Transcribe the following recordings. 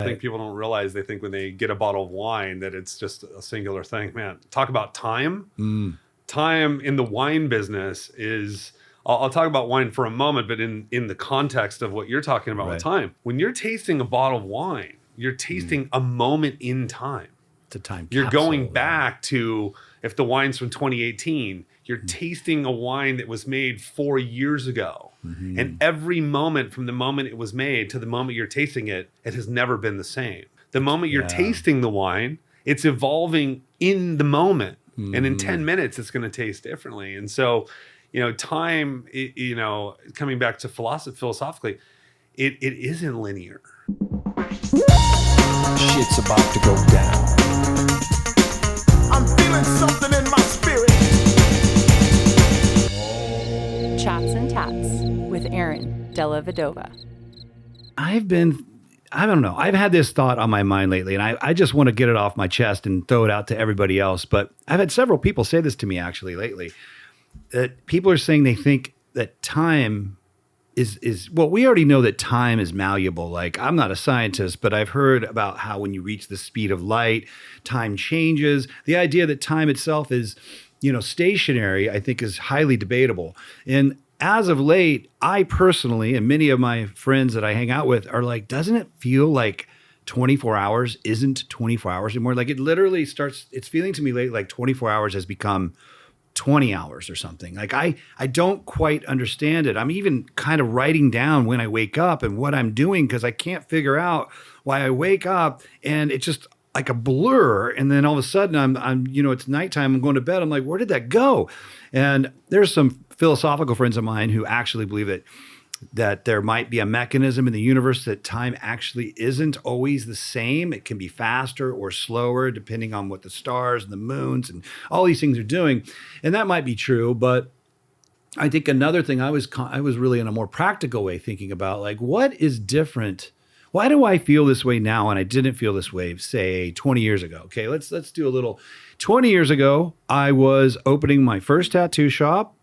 I think people don't realize, they think when they get a bottle of wine that it's just a singular thing. Man, talk about time. Time in the wine business is, I'll talk about wine for a moment, but in the context of what you're talking about with time, when you're tasting a bottle of wine, you're tasting a moment in time. It's a time You're capsule, going back to, if the wine's from 2018, you're tasting a wine that was made 4 years ago. And every moment from the moment it was made to the moment you're tasting it, it has never been the same. The moment you're tasting the wine, it's evolving in the moment. And in 10 minutes, it's going to taste differently. And so, time, coming back to philosophically, it isn't linear. Shit's about to go down. I'm feeling something in my spirit. Chats and Tats with Aaron Della Vedova. I don't know. I've had this thought on my mind lately, and I just want to get it off my chest and throw it out to everybody else. But I've had several people say this to me actually lately, that people are saying they think that time is well, we already know that time is malleable. Like, I'm not a scientist, but I've heard about how when you reach the speed of light, time changes. The idea that time itself is, stationary, I think is highly debatable. And as of late, I personally, and many of my friends that I hang out with are like, doesn't it feel like 24 hours isn't 24 hours anymore? Like, it literally it's feeling to me lately like 24 hours has become 20 hours or something. Like, I don't quite understand it. I'm even kind of writing down when I wake up and what I'm doing, because I can't figure out why I wake up and it's just like a blur. And then all of a sudden I'm it's nighttime, I'm going to bed. I'm like, where did that go? And there's some philosophical friends of mine who actually believe that there might be a mechanism in the universe that time actually isn't always the same. It can be faster or slower depending on what the stars and the moons and all these things are doing. And that might be true, but I think another thing I was really in a more practical way thinking about, like, what is different? Why do I feel this way now and I didn't feel this way, say, 20 years ago? Okay, let's do a little. 20 years ago, I was opening my first tattoo shop,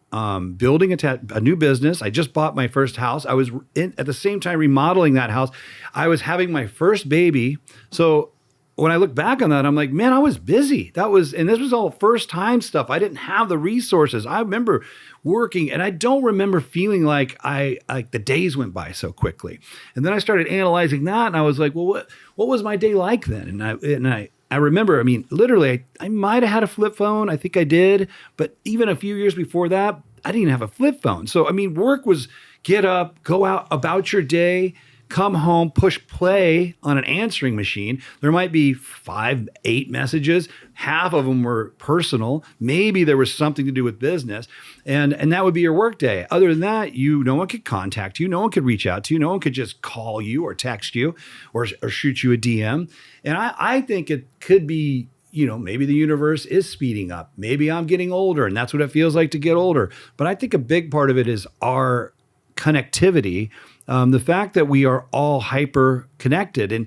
building a new business. I just bought my first house. I was at the same time remodeling that house. I was having my first baby. So when I look back on that, I'm like, man, I was busy. And this was all first time stuff. I didn't have the resources. I remember working, and I don't remember feeling like the days went by so quickly. And then I started analyzing that, and I was like, well, what was my day like then? And I remember, literally, I might have had a flip phone. I think I did. But even a few years before that, I didn't even have a flip phone. So, work was get up, go out about your day, come home, push play on an answering machine. There might be 5, 8 messages. Half of them were personal. Maybe there was something to do with business. And that would be your work day. Other than that, no one could contact you. No one could reach out to you. No one could just call you or text you or shoot you a DM. And I think it could be, maybe the universe is speeding up. Maybe I'm getting older and that's what it feels like to get older. But I think a big part of it is our connectivity. The fact that we are all hyper connected. And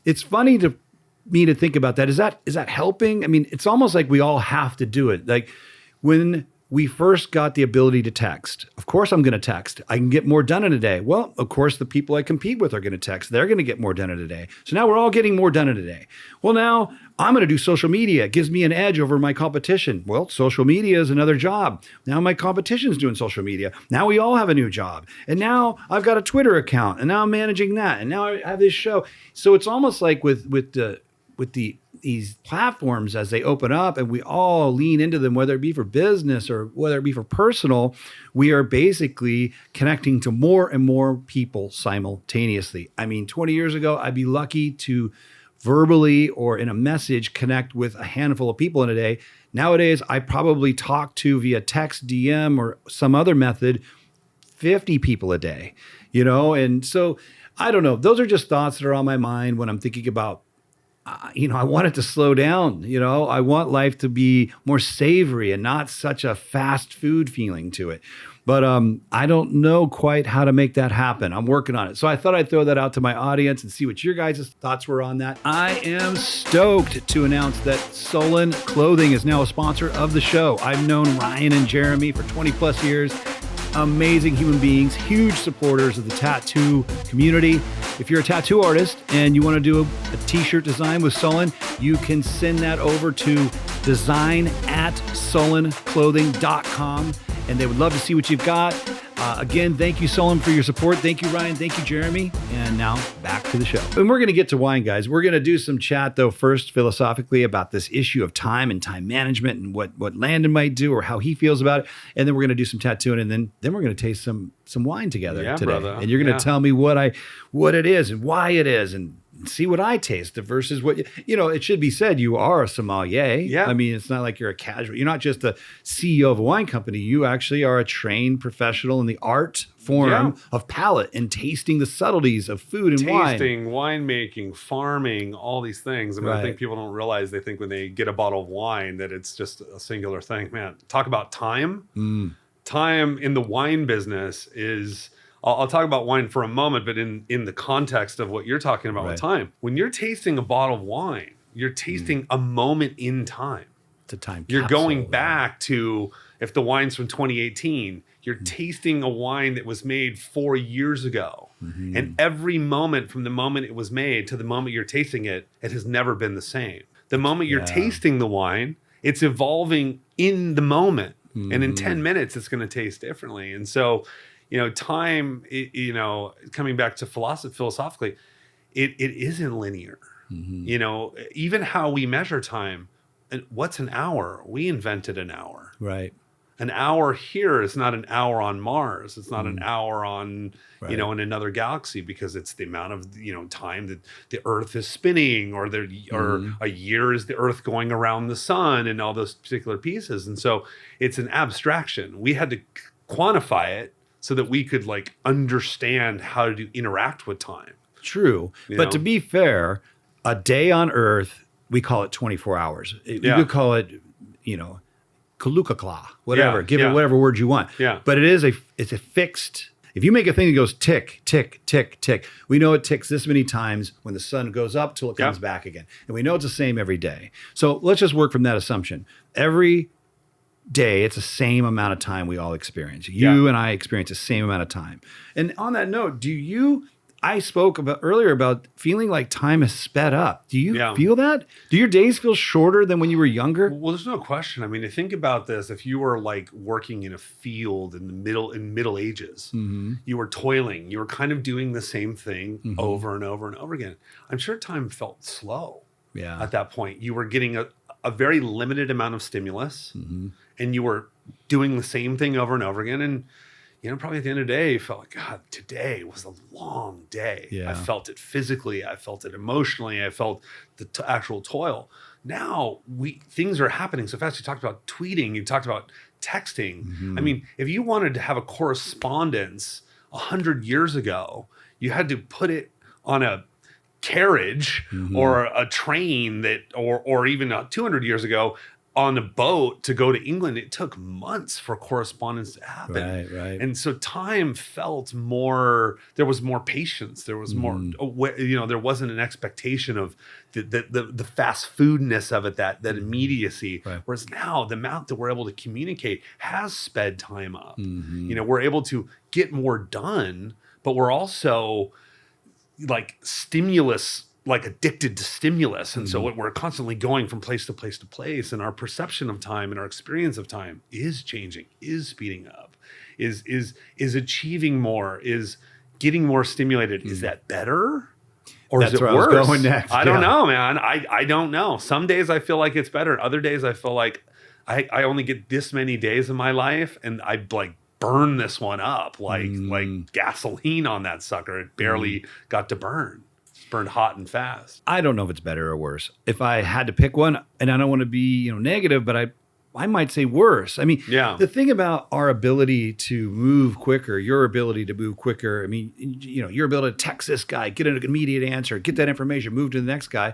it's funny to me to think about that. Is that helping? It's almost like we all have to do it. Like when we first got the ability to text, of course I'm going to text. I can get more done in a day. Well, of course the people I compete with are going to text. They're going to get more done in a day. So now we're all getting more done in a day. Well, now I'm going to do social media. It gives me an edge over my competition. Well, social media is another job. Now my competition's doing social media. Now we all have a new job. And now I've got a Twitter account and now I'm managing that. And now I have this show. So it's almost like with these platforms as they open up and we all lean into them, whether it be for business or whether it be for personal, we are basically connecting to more and more people simultaneously. 20 years ago, I'd be lucky to verbally or in a message connect with a handful of people in a day. Nowadays, I probably talk to via text, DM, or some other method, 50 people a day, And so I don't know. Those are just thoughts that are on my mind when I'm thinking about I want it to slow down. I want life to be more savory and not such a fast food feeling to it. But I don't know quite how to make that happen. I'm working on it. So I thought I'd throw that out to my audience and see what your guys' thoughts were on that. I am stoked to announce that Solon Clothing is now a sponsor of the show. I've known Ryan and Jeremy for 20 plus years. Amazing human beings, huge supporters of the tattoo community. If you're a tattoo artist and you want to do a t-shirt design with Sullen, you can send that over to design@sullenclothing.com, and they would love to see what you've got. Again, thank you, Sullen, for your support. Thank you, Ryan. Thank you, Jeremy. And now back to the show. And we're going to get to wine, guys. We're going to do some chat, though, first philosophically about this issue of time and time management and what Landon might do or how he feels about it. And then we're going to do some tattooing, and then we're going to taste some wine together today. Brother. And you're going to tell me what it is and why it is and see what I taste versus what, it should be said, you are a sommelier. Yeah. I mean, it's not like you're a casual, you're not just the CEO of a wine company. You actually are a trained professional in the art form of palate and tasting the subtleties of food and wine. Tasting, winemaking, farming, all these things. I mean, I think people don't realize, they think when they get a bottle of wine that it's just a singular thing. Man, talk about time. Time in the wine business is... I'll talk about wine for a moment, but in the context of what you're talking about with time. When you're tasting a bottle of wine, you're tasting a moment in time. It's a time You're capsule, going back to, if the wine's from 2018, you're tasting a wine that was made 4 years ago. And every moment from the moment it was made to the moment you're tasting it, it has never been the same. The moment you're tasting the wine, it's evolving in the moment. And in 10 minutes, it's going to taste differently. And so... time, coming back to philosophically, it isn't linear. Even how we measure time, and what's an hour? We invented an hour. Right. An hour here is not an hour on Mars. It's not an hour on, in another galaxy, because it's the amount of, time that the Earth is spinning, or a year is the Earth going around the sun, and all those particular pieces. And so it's an abstraction. We had to quantify it so that we could understand how to interact with time. True. But to be fair, a day on Earth, we call it 24 hours. You could call it, kalukakla, whatever. Give it whatever word you want. Yeah. But it's a fixed, if you make a thing that goes tick, tick, tick, tick, we know it ticks this many times when the sun goes up till it comes back again. And we know it's the same every day. So let's just work from that assumption. Every day, it's the same amount of time we all experience. You and I experience the same amount of time. And on that note, I spoke earlier about feeling like time has sped up. Do you feel that? Do your days feel shorter than when you were younger? Well, there's no question. I mean, think about this. If you were working in a field in the Middle Ages, you were toiling, you were kind of doing the same thing over and over and over again. I'm sure time felt slow at that point. You were getting a very limited amount of stimulus, and you were doing the same thing over and over again. And, probably at the end of the day, you felt like, God, today was a long day. Yeah. I felt it physically. I felt it emotionally. I felt the actual toil. Now things are happening so fast. You talked about tweeting. You talked about texting. I mean, if you wanted to have a correspondence 100 years ago, you had to put it on a carriage or a train or even 200 years ago on a boat to go to England. It took months for correspondence to happen. Right. And so time felt more, there was more patience. There was more, there wasn't an expectation of the fast foodness of it, that immediacy. Right. Whereas now the amount that we're able to communicate has sped time up. We're able to get more done, but we're also addicted to stimulus. And so we're constantly going from place to place to place, and our perception of time and our experience of time is changing, is speeding up, is achieving more, is getting more stimulated. Is that better? Or That's is it where worse? I was going next. I don't know, man. I don't know. Some days I feel like it's better. Other days I feel like I only get this many days in my life, and I burn this one up like gasoline on that sucker. It barely got to burn. It's burned hot and fast. I don't know if it's better or worse. If I had to pick one, and I don't want to be negative, but I might say worse. I mean, the thing about our ability to move quicker, your ability to move quicker, I mean, your ability to text this guy, get an immediate answer, get that information, move to the next guy,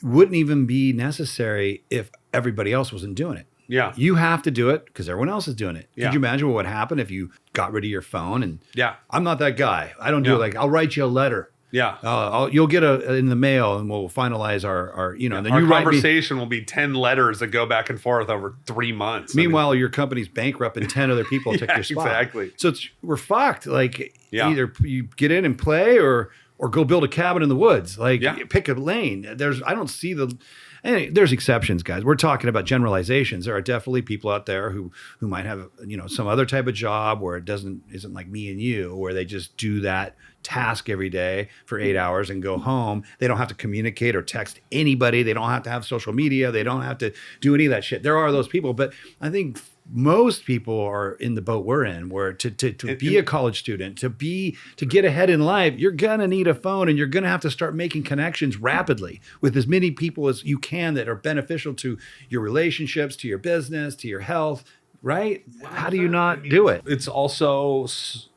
wouldn't even be necessary if everybody else wasn't doing it. Yeah. You have to do it because everyone else is doing it. Yeah. Could you imagine what would happen if you got rid of your phone? And I'm not that guy. I don't do it. I'll write you a letter. Yeah. You'll get in the mail, and we'll finalize our and then our you conversation will be 10 letters that go back and forth over 3 months. Meanwhile, your company's bankrupt and 10 other people took your spot. Exactly. So we're fucked. Either you get in and play, or or go build a cabin in the woods. Like Yeah. pick a lane. I don't see there's exceptions, guys. We're talking about generalizations. There are definitely people out there who might have, some other type of job where it isn't like me and you, where they just do that task every day for 8 hours and go home. They don't have to communicate or text anybody. They don't have to have social media. They don't have to do any of that shit. There are those people, but I think most people are in the boat we're in, where to be a college student, to get ahead in life, you're gonna need a phone, and you're gonna have to start making connections rapidly with as many people as you can that are beneficial to your relationships, to your business, to your health. Right? How do you not do it? It's also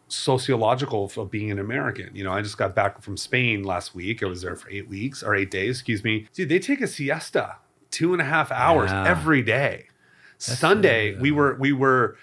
sociological of being an American. I just got back from Spain last week. I was there for 8 days, excuse me. Dude, they take a siesta 2.5 hours every day. Sunday, we were,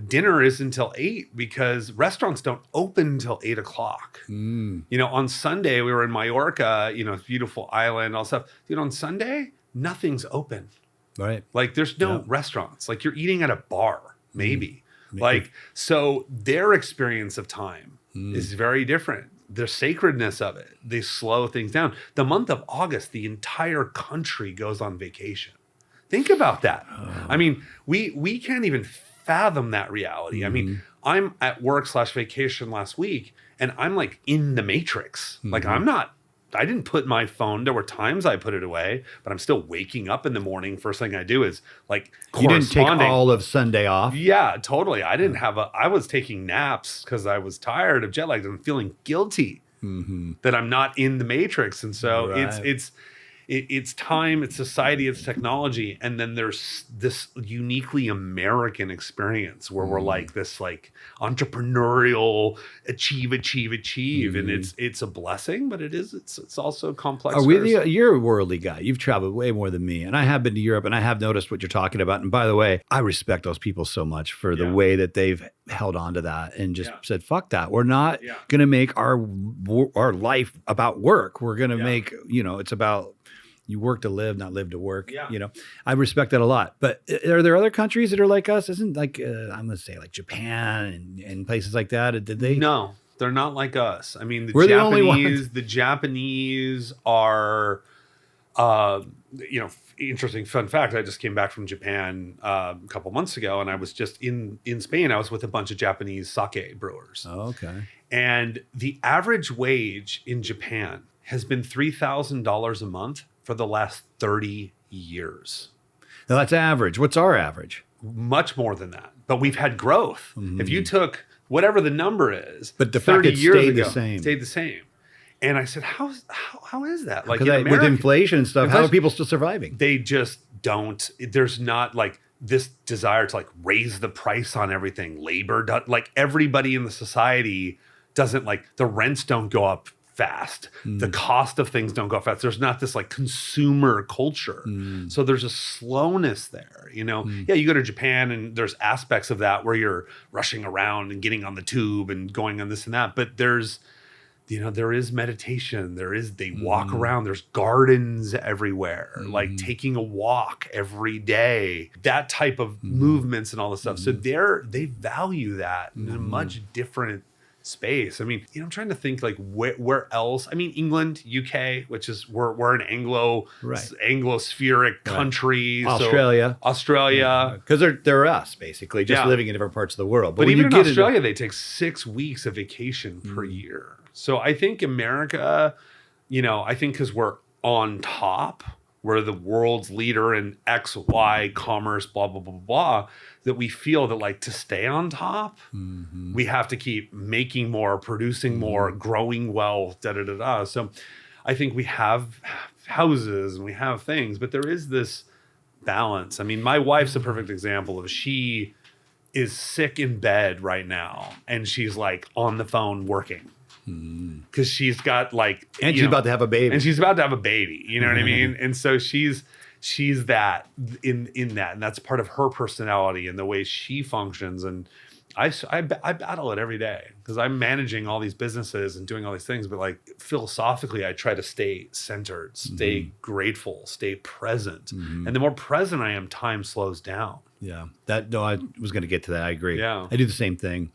dinner is until 8 because restaurants don't open until 8 o'clock. On Sunday, we were in Mallorca, beautiful island, all stuff. Dude, on Sunday, nothing's open. Right. Like there's no restaurants. Like you're eating at a bar, maybe. Like, so their experience of time is very different. The sacredness of it, they slow things down. The month of August, the entire country goes on vacation. Think about that. I mean, we can't even fathom that reality. I mean, I'm at work/vacation last week, and I'm like in the matrix. Like I didn't put my phone. There were times I put it away, but I'm still waking up in the morning. First thing I do is like You didn't take all of Sunday off? Yeah, totally. I didn't have I was taking naps because I was tired of jet lag and feeling guilty that I'm not in the matrix. And so it's time, it's society, it's technology. And then there's this uniquely American experience where we're like this like entrepreneurial achieve. And it's a blessing, but it's also complex. You're a worldly guy. You've traveled way more than me. And I have been to Europe, and I have noticed what you're talking about. And by the way, I respect those people so much for the way that they've held on to that and just said, fuck that. We're not going to make our life about work. We're going to make, it's about you work to live, not live to work. I respect that a lot. But are there other countries that are like us? Isn't like, I'm going to say like Japan and places like that? Did they? No, they're not like us. I mean, We're the only ones. The Japanese are, interesting fun fact. I just came back from Japan a couple months ago, and I was just in Spain. I was with a bunch of Japanese sake brewers. Oh, okay. And the average wage in Japan has been $3,000 a month for the last 30 years. Now that's average. What's our average? Much more than that. But we've had growth. If you took whatever the number is, but the 30 fact it years stayed ago, the same. stayed the same. And I said, how is that? Like with inflation and stuff, how are people still surviving? They just don't. There's not like this desire to like raise the price on everything. Labor, like everybody in the society doesn't like the rents don't go up fast. The cost of things don't go fast. There's not this like consumer culture. So there's a slowness there, Yeah, you go to Japan and there's aspects of that where you're rushing around and getting on the tube and going on this and that. But there's, there is meditation. They walk around. There's gardens everywhere, like taking a walk every day, that type of movements and all this stuff. So they value that in a much different space. I mean, I'm trying to think like where else. I mean, England, UK, which is we're an Anglospheric country. Australia, because they're us basically, just living in different parts of the world. But even in Australia, they take 6 weeks of vacation per year. So I think America, I think because we're on top, we're the world's leader in X, Y, commerce, blah, blah, blah, blah, that we feel that like to stay on top, we have to keep making more, producing more, growing wealth, da. So I think we have houses and we have things, but there is this balance. I mean, my wife's a perfect example of she is sick in bed right now and she's like on the phone working. Because she's got like, and she's about to have a baby, you know what I mean? And so she's that in that, and that's part of her personality and the way she functions. And I battle it every day because I'm managing all these businesses and doing all these things. But like philosophically, I try to stay centered, stay grateful, stay present. And the more present I am, time slows down. Yeah, I was going to get to that. I agree. Yeah, I do the same thing.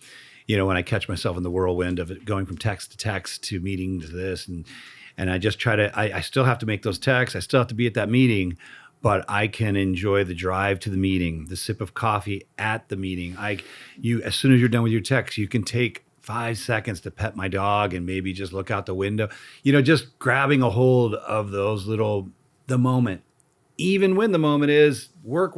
when I catch myself in the whirlwind of it going from text to text to meeting to this, and I just try to, I still have to make those texts. I still have to be at that meeting, but I can enjoy the drive to the meeting, the sip of coffee at the meeting. As soon as you're done with your text, you can take 5 seconds to pet my dog and maybe just look out the window, just grabbing a hold of the moment. Even when the moment is work,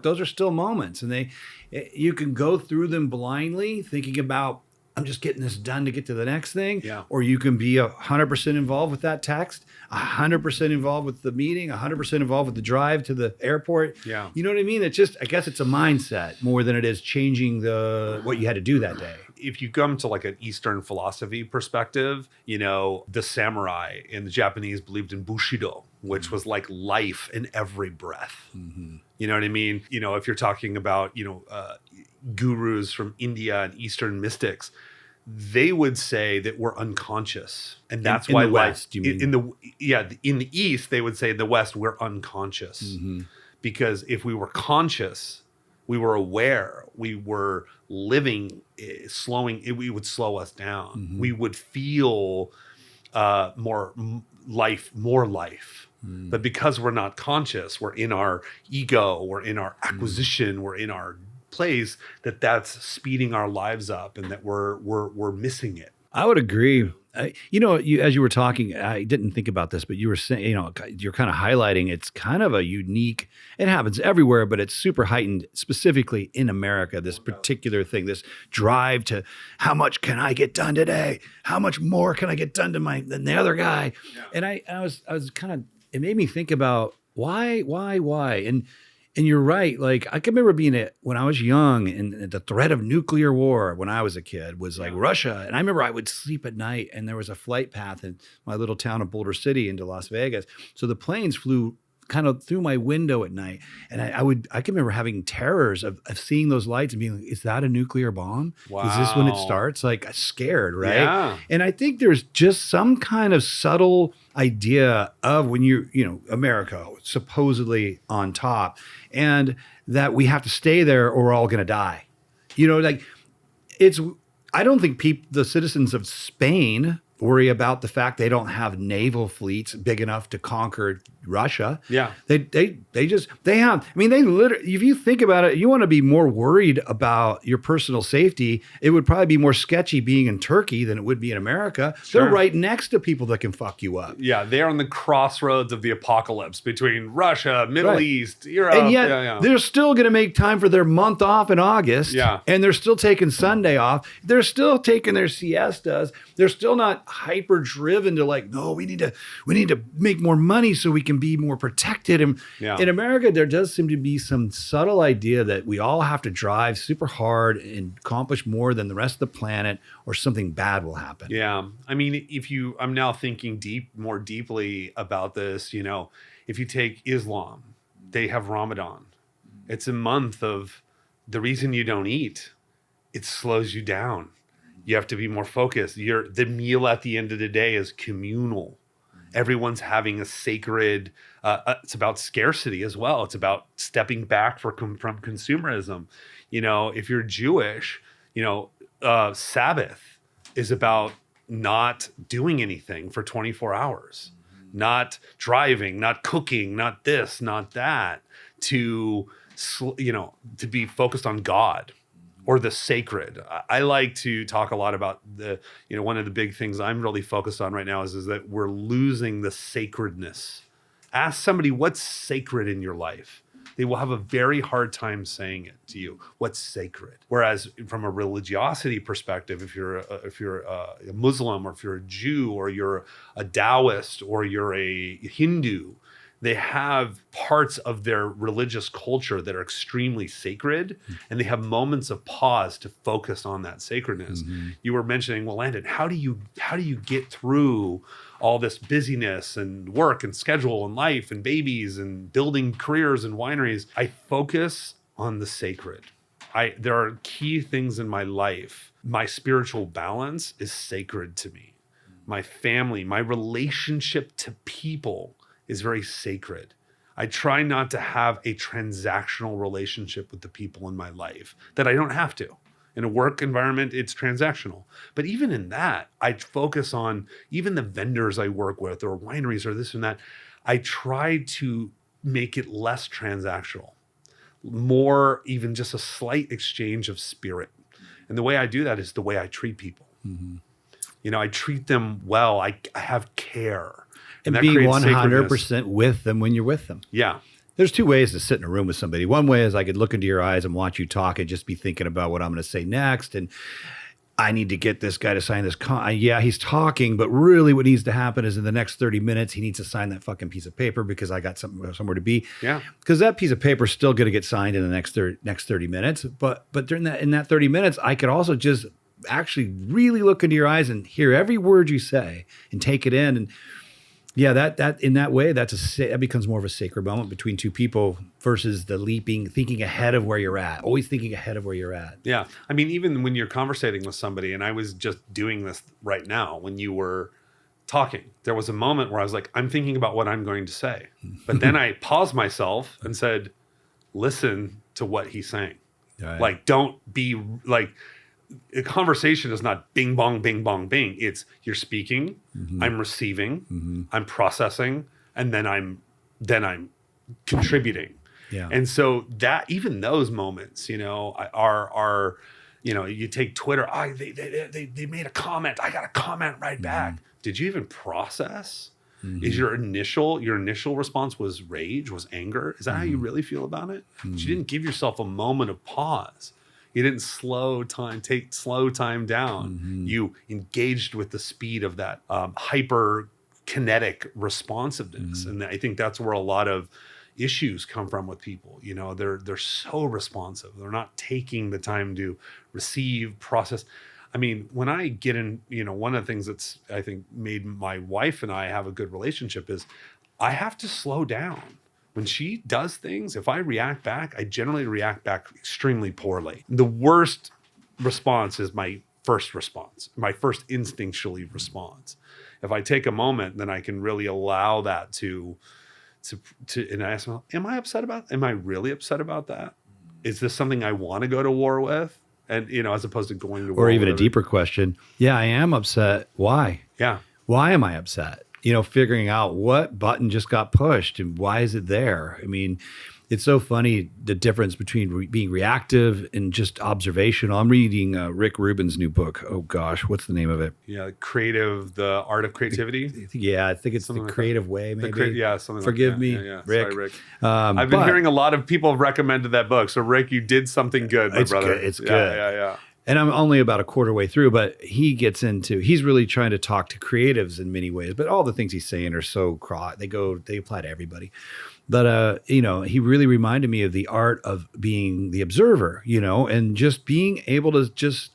those are still moments. And you can go through them blindly thinking about, I'm just getting this done to get to the next thing. Yeah. Or you can be 100% involved with that text, 100% involved with the meeting, 100% involved with the drive to the airport. Yeah. You know what I mean? It's just, I guess it's a mindset more than it is changing what you had to do that day. If you come to like an Eastern philosophy perspective, the samurai in the Japanese believed in Bushido, which was like life in every breath. Mm-hmm. You know what I mean? If you're talking about, gurus from India and Eastern mystics, they would say that we're unconscious. And that's why the West, you mean? In the East, they would say in the West, we're unconscious. Mm-hmm. Because if we were conscious, we were aware, we were living, we would slow us down. Mm-hmm. We would feel more life. Mm. But because we're not conscious, we're in our ego, we're in our acquisition, we're in our place, that's speeding our lives up, and that we're missing it. I would agree. As you were talking, I didn't think about this, but you were saying, you're kind of highlighting, it's kind of a unique, it happens everywhere, but it's super heightened specifically in America, this particular thing, this drive to how much can I get done today? How much more can I get done than the other guy? Yeah. And I was kind of, it made me think about why? And you're right. Like, I can remember when I was young, and the threat of nuclear war when I was a kid was like Russia. And I remember I would sleep at night, and there was a flight path in my little town of Boulder City into Las Vegas. So the planes flew kind of through my window at night. And I can remember having terrors of seeing those lights and being like, is that a nuclear bomb? Wow. Is this when it starts? Like, scared, right? Yeah. And I think there's just some kind of subtle idea of when America supposedly on top, and that we have to stay there or we're all going to die. I don't think the citizens of Spain worry about the fact they don't have naval fleets big enough to conquer Russia. Yeah. They have, they literally, if you think about it, you want to be more worried about your personal safety. It would probably be more sketchy being in Turkey than it would be in America. Sure. They're right next to people that can fuck you up. Yeah. They're on the crossroads of the apocalypse between Russia, Middle Right. East, Europe. And yet they're still going to make time for their month off in August. Yeah. And they're still taking Sunday off. They're still taking their siestas. They're still not hyper driven to like, no, we need to make more money so we can be more protected. And in America, there does seem to be some subtle idea that we all have to drive super hard and accomplish more than the rest of the planet, or something bad will happen. Yeah. I'm now thinking more deeply about this, if you take Islam, they have Ramadan. It's a month of the reason you don't eat. It slows you down. You have to be more focused. The meal at the end of the day is communal. Everyone's having a sacred, it's about scarcity as well. It's about stepping back from consumerism. If you're Jewish, Sabbath is about not doing anything for 24 hours, not driving, not cooking, not this, not that, to be focused on God or the sacred. I like to talk a lot about one of the big things I'm really focused on right now is that we're losing the sacredness. Ask somebody what's sacred in your life. They will have a very hard time saying it to you. What's sacred? Whereas from a religiosity perspective, if you're a Muslim, or if you're a Jew, or you're a Taoist, or you're a Hindu, they have parts of their religious culture that are extremely sacred, and they have moments of pause to focus on that sacredness. Mm-hmm. You were mentioning, well, Landon, how do you get through all this busyness and work and schedule and life and babies and building careers and wineries? I focus on the sacred. There are key things in my life. My spiritual balance is sacred to me. My family, my relationship to people is very sacred. I try not to have a transactional relationship with the people in my life that I don't have to. In a work environment, it's transactional. But even in that, I focus on even the vendors I work with or wineries or this and that. I try to make it less transactional, more even just a slight exchange of spirit. And the way I do that is the way I treat people. You know, I treat them well. I have care. And that be creates 100% with them when you're with them. Yeah. There's two ways to sit in a room with somebody. One way is I could look into your eyes and watch you talk and just be thinking about what I'm going to say next. And I need to get this guy to sign this. Yeah, he's talking, but really what needs to happen is in the next 30 minutes, he needs to sign that fucking piece of paper because I got somewhere to be. Yeah. Because that piece of paper is still going to get signed in the next 30 minutes. But during in that 30 minutes, I could also just actually really look into your eyes and hear every word you say and take it in. And yeah, that in that way, that becomes more of a sacred moment between two people versus the thinking ahead of where you're at, always thinking ahead of where you're at. Yeah. I mean, even when you're conversating with somebody, and I was just doing this right now when you were talking, there was a moment where I was like, I'm thinking about what I'm going to say. But then I paused myself and said, listen to what he's saying. Right. Like, don't be like, a conversation is not bing, bong, bing, bong, bing. It's you're speaking, I'm receiving, I'm processing, and then I'm contributing. Yeah. And so that even those moments, you know, are you know, you take Twitter, they made a comment, I got a comment right back. Did you even process? Is your initial response was rage, was anger? Is that how you really feel about it? But you didn't give yourself a moment of pause. You didn't take slow time down. You engaged with the speed of that hyper kinetic responsiveness. And I think that's where a lot of issues come from with people. You know, they're so responsive. They're not taking the time to receive, process. I mean, when I get in, you know, one of the things that's, I think, made my wife and I have a good relationship is I have to slow down. When she does things, if I react back, I generally react back extremely poorly. The worst response is my first response, my first instinctually response. If I take a moment, then I can really allow that to and I ask myself, am I really upset about that? Is this something I want to go to war with? And, you know, as opposed to going to war. Or even a deeper question. Yeah, I am upset. Why? Yeah. Why am I upset? You know, figuring out what button just got pushed and why is it there? I mean, it's so funny, the difference between being reactive and just observational. I'm reading Rick Rubin's new book. Oh, gosh, what's the name of it? Yeah, the art of creativity. I think it's something The like Creative Way, maybe. Something Forgive like that. me, Yeah. Rick. Sorry, Rick. I've been hearing a lot of people have recommended that book. So, Rick, you did something good, my brother. It's good. Yeah. And I'm only about a quarter way through, but he's really trying to talk to creatives in many ways, but all the things he's saying are so they apply to everybody. But, you know, he really reminded me of the art of being the observer, you know, and just being able to just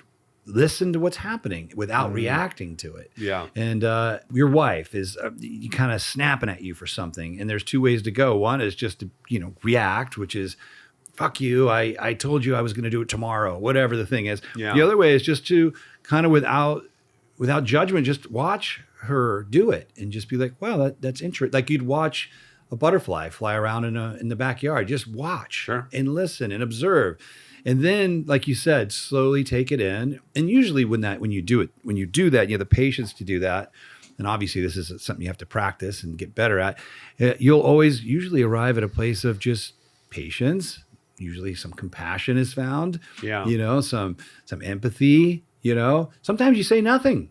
listen to what's happening without reacting to it. Yeah. And your wife is kind of snapping at you for something. And there's two ways to go. One is just to, you know, react, which is, fuck you, I told you I was going to do it tomorrow, whatever the thing is. Yeah. The other way is just to kind of without judgment, just watch her do it and just be like, wow, that's interesting. Like you'd watch a butterfly fly around in the backyard. Just watch and listen and observe. And then, like you said, slowly take it in. And usually when you do that, you have the patience to do that. And obviously this is something you have to practice and get better at. You'll always usually arrive at a place of just patience. Usually some compassion is found, you know, some empathy, you know, sometimes you say nothing,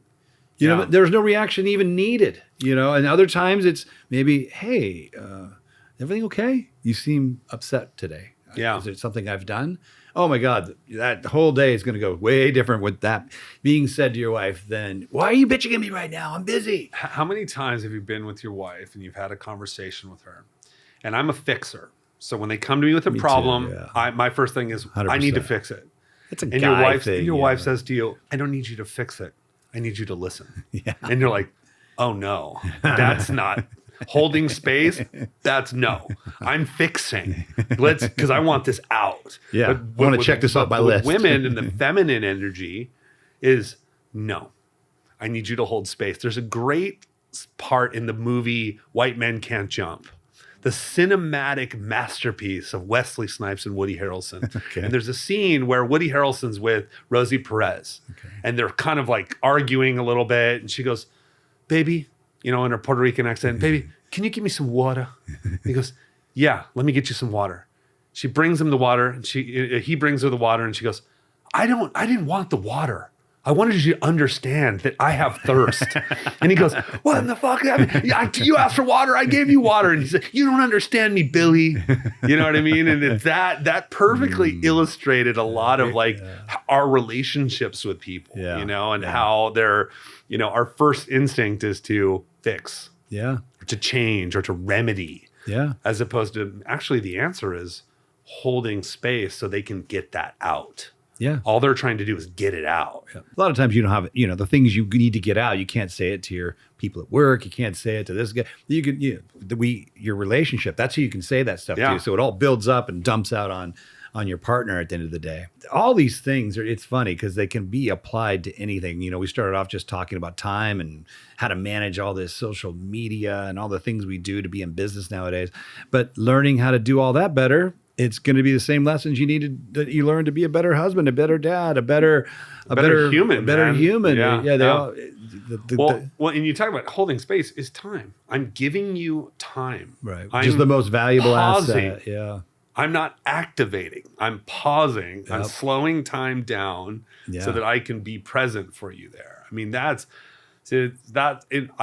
you know, there's no reaction even needed, you know, and other times it's maybe, hey, everything okay? You seem upset today. Yeah. Is it something I've done? Oh my God, that whole day is going to go way different with that being said to your wife than, why are you bitching at me right now? I'm busy. How many times have you been with your wife and you've had a conversation with her? And I'm a fixer. So when they come to me with a problem, too, yeah. My first thing is 100%. I need to fix it. It's a And guy thing. your wife says to you, I don't need you to fix it. I need you to listen. Yeah. And you're like, oh no, that's not holding space. That's no. I'm fixing. Because I want this out. Yeah. I want to check this off my list. Women and the feminine energy is no. I need you to hold space. There's a great part in the movie White Men Can't Jump. the cinematic masterpiece of Wesley Snipes and Woody Harrelson. Okay. And there's a scene where Woody Harrelson's with Rosie Perez, and they're kind of like arguing a little bit. And she goes, "Baby," in her Puerto Rican accent, "Baby, can you give me some water?" He goes, "Yeah, let me get you some water." She brings him the water, and he brings her the water, and she goes, I didn't want the water. I wanted you to understand that I have thirst." And he goes, "What in the fuck? You asked for water. I gave you water." And he said, "You don't understand me, Billy." You know what I mean? And it's that perfectly illustrated a lot of our relationships with people, and how they're, our first instinct is to fix, or to change, or to remedy, as opposed to actually the answer is holding space so they can get that out. Yeah. All they're trying to do is get it out. A lot of times you don't have, the things you need to get out. You can't say it to your people at work. You can't say it to this guy. You can, your relationship, that's who you can say that stuff to. So it all builds up and dumps out on your partner at the end of the day. All these things it's funny because they can be applied to anything. We started off just talking about time and how to manage all this social media and all the things we do to be in business nowadays. But learning how to do all that better, it's going to be the same lessons that you learned to be a better husband, a better dad, a better human. Yeah. Well, and you talk about holding space is time. I'm giving you time. Right. Which is the most valuable pausing. asset. Yeah. I'm not activating. I'm pausing. I'm slowing time down so that I can be present for you there. I mean, I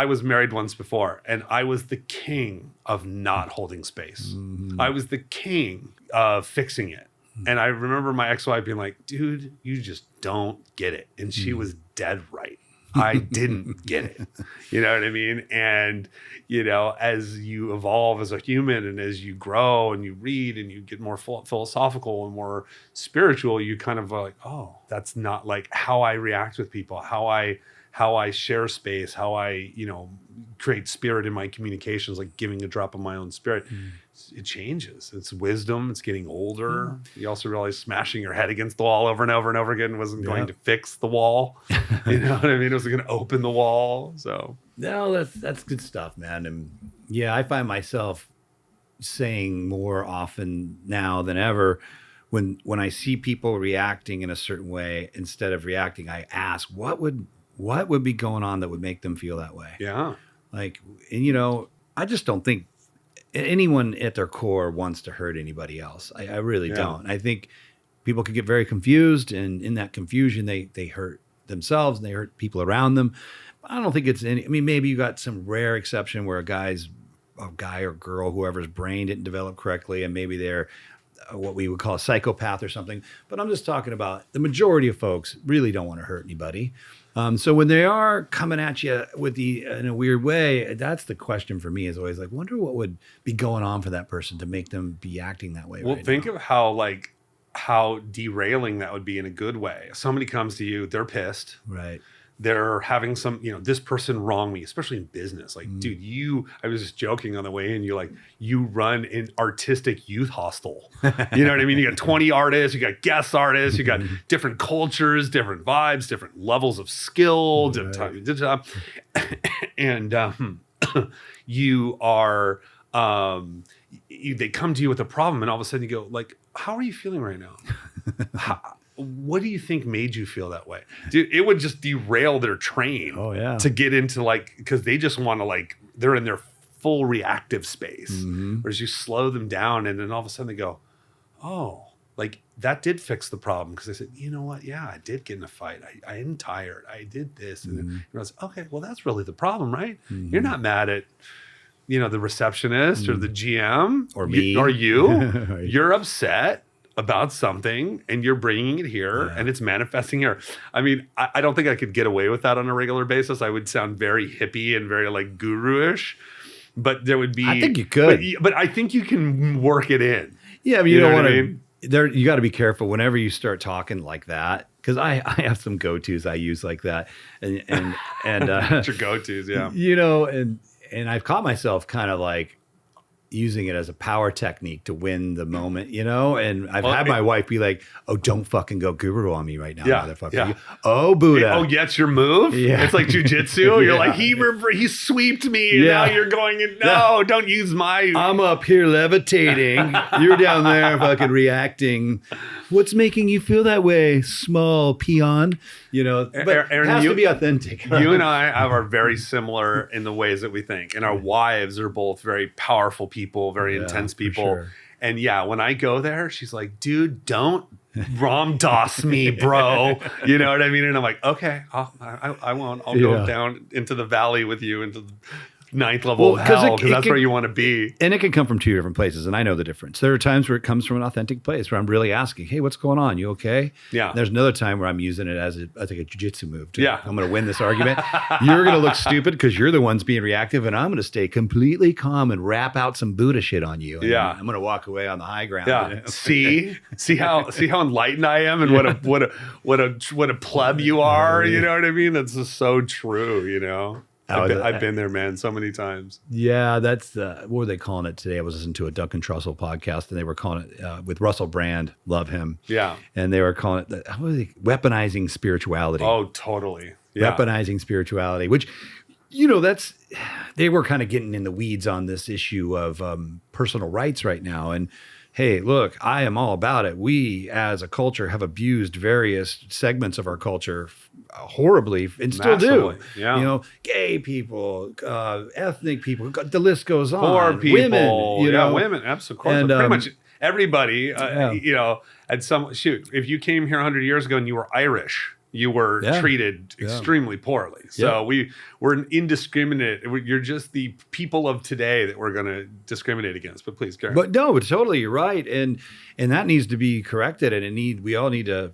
was married once before, and I was the king of not holding space. Mm-hmm. I was the king of fixing it. And I remember my ex-wife being like, "Dude, you just don't get it." And she was dead right. I didn't get it. You know what I mean? And, as you evolve as a human and as you grow and you read and you get more philosophical and more spiritual, you kind of like, oh, that's not like how I react with people, how I share space, how I, create spirit in my communications, like giving a drop of my own spirit. It changes. It's wisdom. It's getting older. You also realize smashing your head against the wall over and over and over again wasn't going to fix the wall. You know what I mean? It was going to open the wall. So no, that's good stuff, man. And I find myself saying more often now than ever, when I see people reacting in a certain way, instead of reacting, I ask, what would be going on that would make them feel that way? Yeah. I just don't think anyone at their core wants to hurt anybody else. I really don't. I think people could get very confused, and in that confusion, they hurt themselves and they hurt people around them. I don't think it's maybe you got some rare exception where a guy or girl, whoever's brain didn't develop correctly, and maybe they're what we would call a psychopath or something. But I'm just talking about the majority of folks really don't want to hurt anybody. So when they are coming at you in a weird way, that's the question for me is always like, wonder what would be going on for that person to make them be acting that way. Well, think of how derailing that would be in a good way. Somebody comes to you, they're pissed. Right. They're having some, this person wronged me, especially in business. Like, dude, I was just joking on the way in, you run an artistic youth hostel. You know what I mean? You got 20 artists, you got guest artists, you got different cultures, different vibes, different levels of skill. Right. And you are, they come to you with a problem, and all of a sudden you go like, how are you feeling right now? What do you think made you feel that way? Dude, it would just derail their train to get into because they just want to they're in their full reactive space. Mm-hmm. Whereas you slow them down, and then all of a sudden they go, oh, that did fix the problem. Because I said, you know what? Yeah, I did get in a fight. I am tired. I did this. And then I was okay, well, that's really the problem, right? Mm-hmm. You're not mad at, the receptionist or the GM or me or you. You're upset about something, and you're bringing it here, and it's manifesting here. I mean, I don't think I could get away with that on a regular basis. I would sound very hippie and very guru-ish, but there would be. I think you could, but I think you can work it in. Yeah, but you don't want to. You got to be careful whenever you start talking like that, because I have some go-tos I use like that, and your go-tos, yeah. And I've caught myself kind of using it as a power technique to win the moment, And I've had my wife be like, "Oh, don't fucking go guru on me right now, motherfucker." Yeah. Oh, Buddha. Oh, yeah, it's your move? Yeah. It's like jujitsu. You're like, he sweeped me. And now you're going in. No, don't use my. I'm up here levitating. You're down there fucking reacting. What's making you feel that way, small peon? But Aaron, it has to be authentic. You and I are very similar in the ways that we think. And our wives are both very powerful people, very intense people. Sure. And when I go there, she's like, dude, don't Ram Dass me, bro. You know what I mean? And I'm like, okay, I won't. I'll go down into the valley with you, into the 9th level of hell, because that's where you want to be. And it can come from two different places, and I know the difference. There are times where it comes from an authentic place where I'm really asking, hey, what's going on? You okay? Yeah. And there's another time where I'm using it as like a jiu-jitsu move. I'm going to win this argument. You're going to look stupid because you're the ones being reactive, and I'm going to stay completely calm and rap out some Buddha shit on you. And I'm going to walk away on the high ground. Yeah. See how enlightened I am, and what a pleb you are. You know what I mean? That's just so true. I've been there, man, so many times. Yeah, that's what were they calling it today? I was listening to a Duncan Trussell podcast, and they were calling it with Russell Brand. Love him. Yeah, and they were calling it weaponizing spirituality. Oh, totally. Yeah. Weaponizing spirituality, which they were kind of getting in the weeds on this issue of personal rights right now, and. Hey, look, I am all about it. We as a culture have abused various segments of our culture horribly and still do. Yeah. Gay people, ethnic people, the list goes on. Poor people. Women, women, absolutely. And, pretty much everybody, if you came here 100 years ago and you were Irish, you were treated extremely poorly. So we're indiscriminate. You're just the people of today that we're going to discriminate against. But please, Karen. But no, totally, you're right, and that needs to be corrected. And we all need to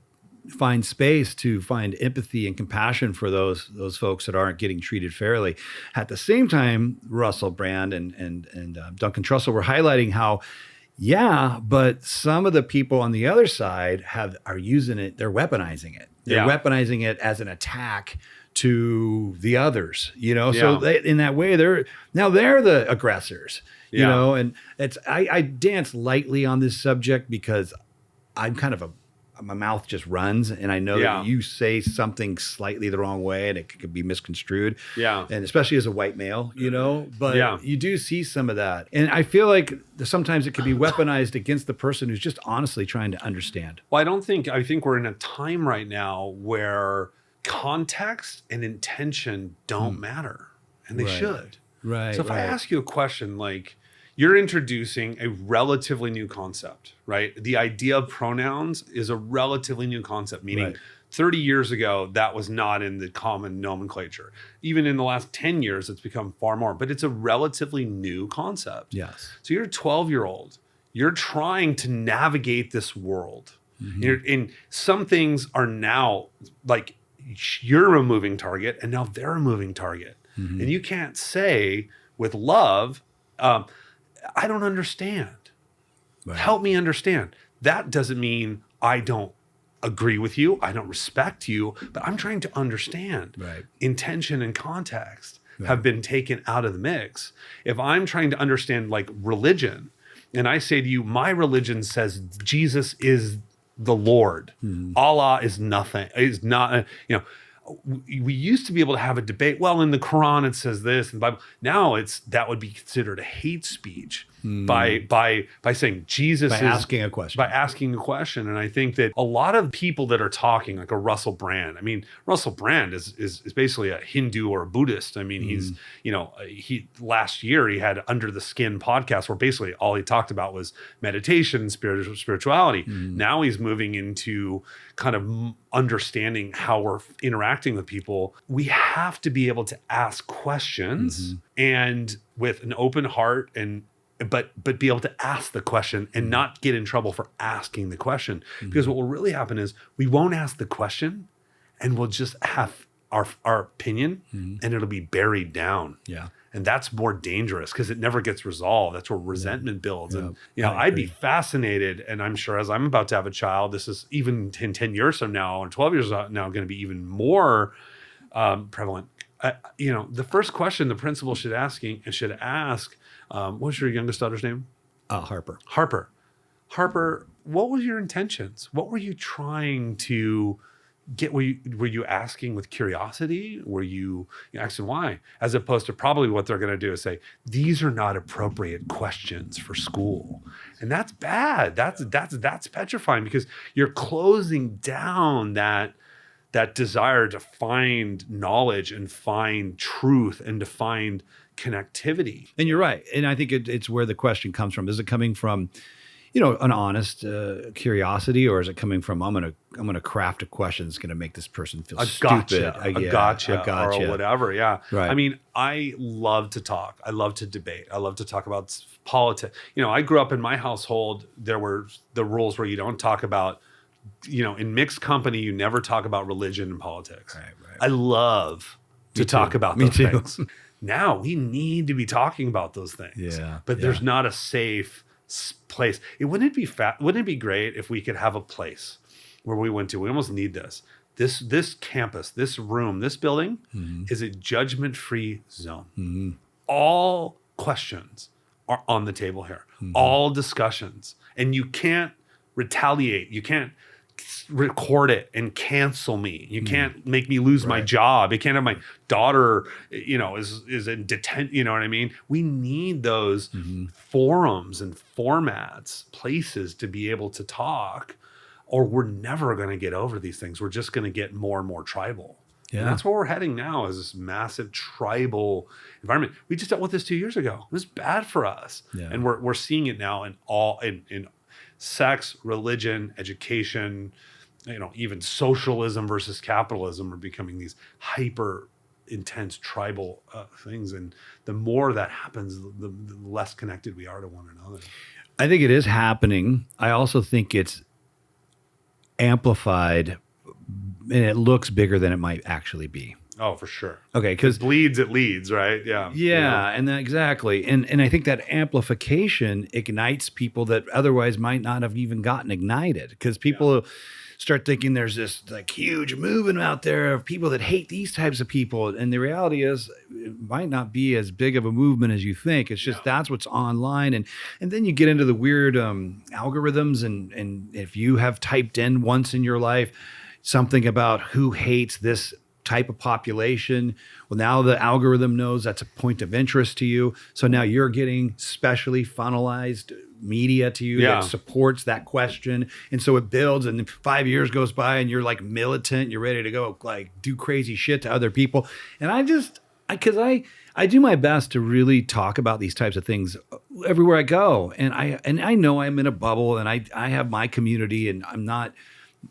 find space to find empathy and compassion for those folks that aren't getting treated fairly. At the same time, Russell Brand and Duncan Trussell were highlighting how. Yeah, but some of the people on the other side are using it. They're weaponizing it. They're weaponizing it as an attack to the others. So in that way, they're the aggressors. And I dance lightly on this subject because I'm kind of my mouth just runs, and I know that you say something slightly the wrong way and it could be misconstrued. Yeah. And especially as a white male, but you do see some of that. And I feel like sometimes it could be weaponized against the person who's just honestly trying to understand. Well, I think we're in a time right now where context and intention don't matter, and they should. Right. So if I ask you a question like, you're introducing a relatively new concept, right? The idea of pronouns is a relatively new concept, meaning 30 years ago, that was not in the common nomenclature. Even in the last 10 years, it's become far more, but it's a relatively new concept. Yes. So you're a 12-year-old. You're trying to navigate this world. Mm-hmm. And some things are now like you're a moving target, and now they're a moving target. Mm-hmm. And you can't say with love, I don't understand. Right. Help me understand. That doesn't mean I don't agree with you. I don't respect you, but I'm trying to understand. Right. Intention and context have been taken out of the mix. If I'm trying to understand like religion, and I say to you, my religion says Jesus is the Lord. Allah is nothing, is not, we used to be able to have a debate. Well, in the Quran, it says this, and the Bible. Now that would be considered a hate speech by saying Jesus is asking a question. By asking a question. And I think that a lot of people that are talking, like a Russell Brand. I mean, Russell Brand is basically a Hindu or a Buddhist. I mean, he's he last year he had Under the Skin podcast where basically all he talked about was meditation and spirituality. Now he's moving into kind of understanding how we're interacting with people. We have to be able to ask questions and with an open heart but be able to ask the question and not get in trouble for asking the question. Because what will really happen is we won't ask the question and we'll just have our opinion and it'll be buried down. Yeah. And that's more dangerous because it never gets resolved. That's where resentment builds. And, I'd be fascinated. And I'm sure as I'm about to have a child, this is even in 10 years from now or 12 years from now going to be even more prevalent. The first question the principal should ask What was your youngest daughter's name? Harper. Harper, what were your intentions? What were you trying to get? Were you asking with curiosity? Were you asking why? As opposed to probably what they're going to do is say, these are not appropriate questions for school. And that's bad. That's petrifying, because you're closing down that desire to find knowledge and find truth and to find connectivity. And you're right. And I think it's where the question comes from. Is it coming from, an honest curiosity, or is it coming from, I'm gonna craft a question that's gonna make this person feel stupid? A gotcha, or whatever. Yeah. Right. I mean, I love to talk. I love to debate. I love to talk about politics. I grew up in my household. There were the rules where you don't talk about, in mixed company, you never talk about religion and politics. Right. I love to talk about those things. Now we need to be talking about those things. Yeah. But there's not a safe place. Wouldn't it be great if we could have a place where we went to? We almost need this. This campus, this room, this building is a judgment-free zone. All questions are on the table here. All discussions. And you can't retaliate. You can't record it and cancel me. You can't make me lose my job. You can't have my daughter, is in detention. You know what I mean? We need those forums and formats, places to be able to talk, or we're never going to get over these things. We're just going to get more and more tribal. Yeah. And that's where we're heading now, is this massive tribal environment. We just dealt with this 2 years ago. It was bad for us. Yeah. And we're seeing it now in sex, religion, education, even socialism versus capitalism are becoming these hyper intense tribal things. And the more that happens, the less connected we are to one another. I think it is happening. I also think it's amplified, and it looks bigger than it might actually be. Oh, for sure. Okay, because it leads, right? Yeah. Yeah, and exactly. And I think that amplification ignites people that otherwise might not have even gotten ignited, because people start thinking there's this like huge movement out there of people that hate these types of people. And the reality is it might not be as big of a movement as you think. It's just that's what's online. And then you get into the weird algorithms. And if you have typed in once in your life something about who hates this type of population, well, now the algorithm knows that's a point of interest to you. So now you're getting specially funnelized media to you that supports that question. And so it builds, and 5 years goes by and you're like militant, you're ready to go like do crazy shit to other people. And I do my best to really talk about these types of things everywhere I go. And I know I'm in a bubble, and I have my community, and I'm not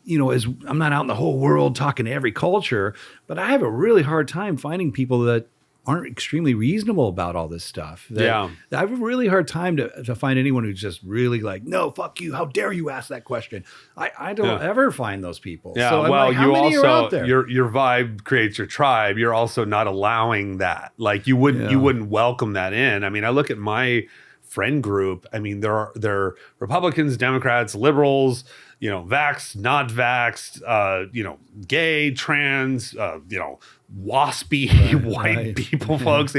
I'm not out in the whole world talking to every culture, but I have a really hard time finding people that aren't extremely reasonable about all this stuff. I have a really hard time to find anyone who's just really like, no, fuck you. How dare you ask that question? I don't ever find those people. Yeah. So well, like, how many are out there? Your vibe creates your tribe. You're also not allowing that. Like you wouldn't welcome that in. I mean, I look at my friend group. I mean, there are Republicans, Democrats, liberals, vaxxed, not vaxxed, gay, trans, waspy white people, folks,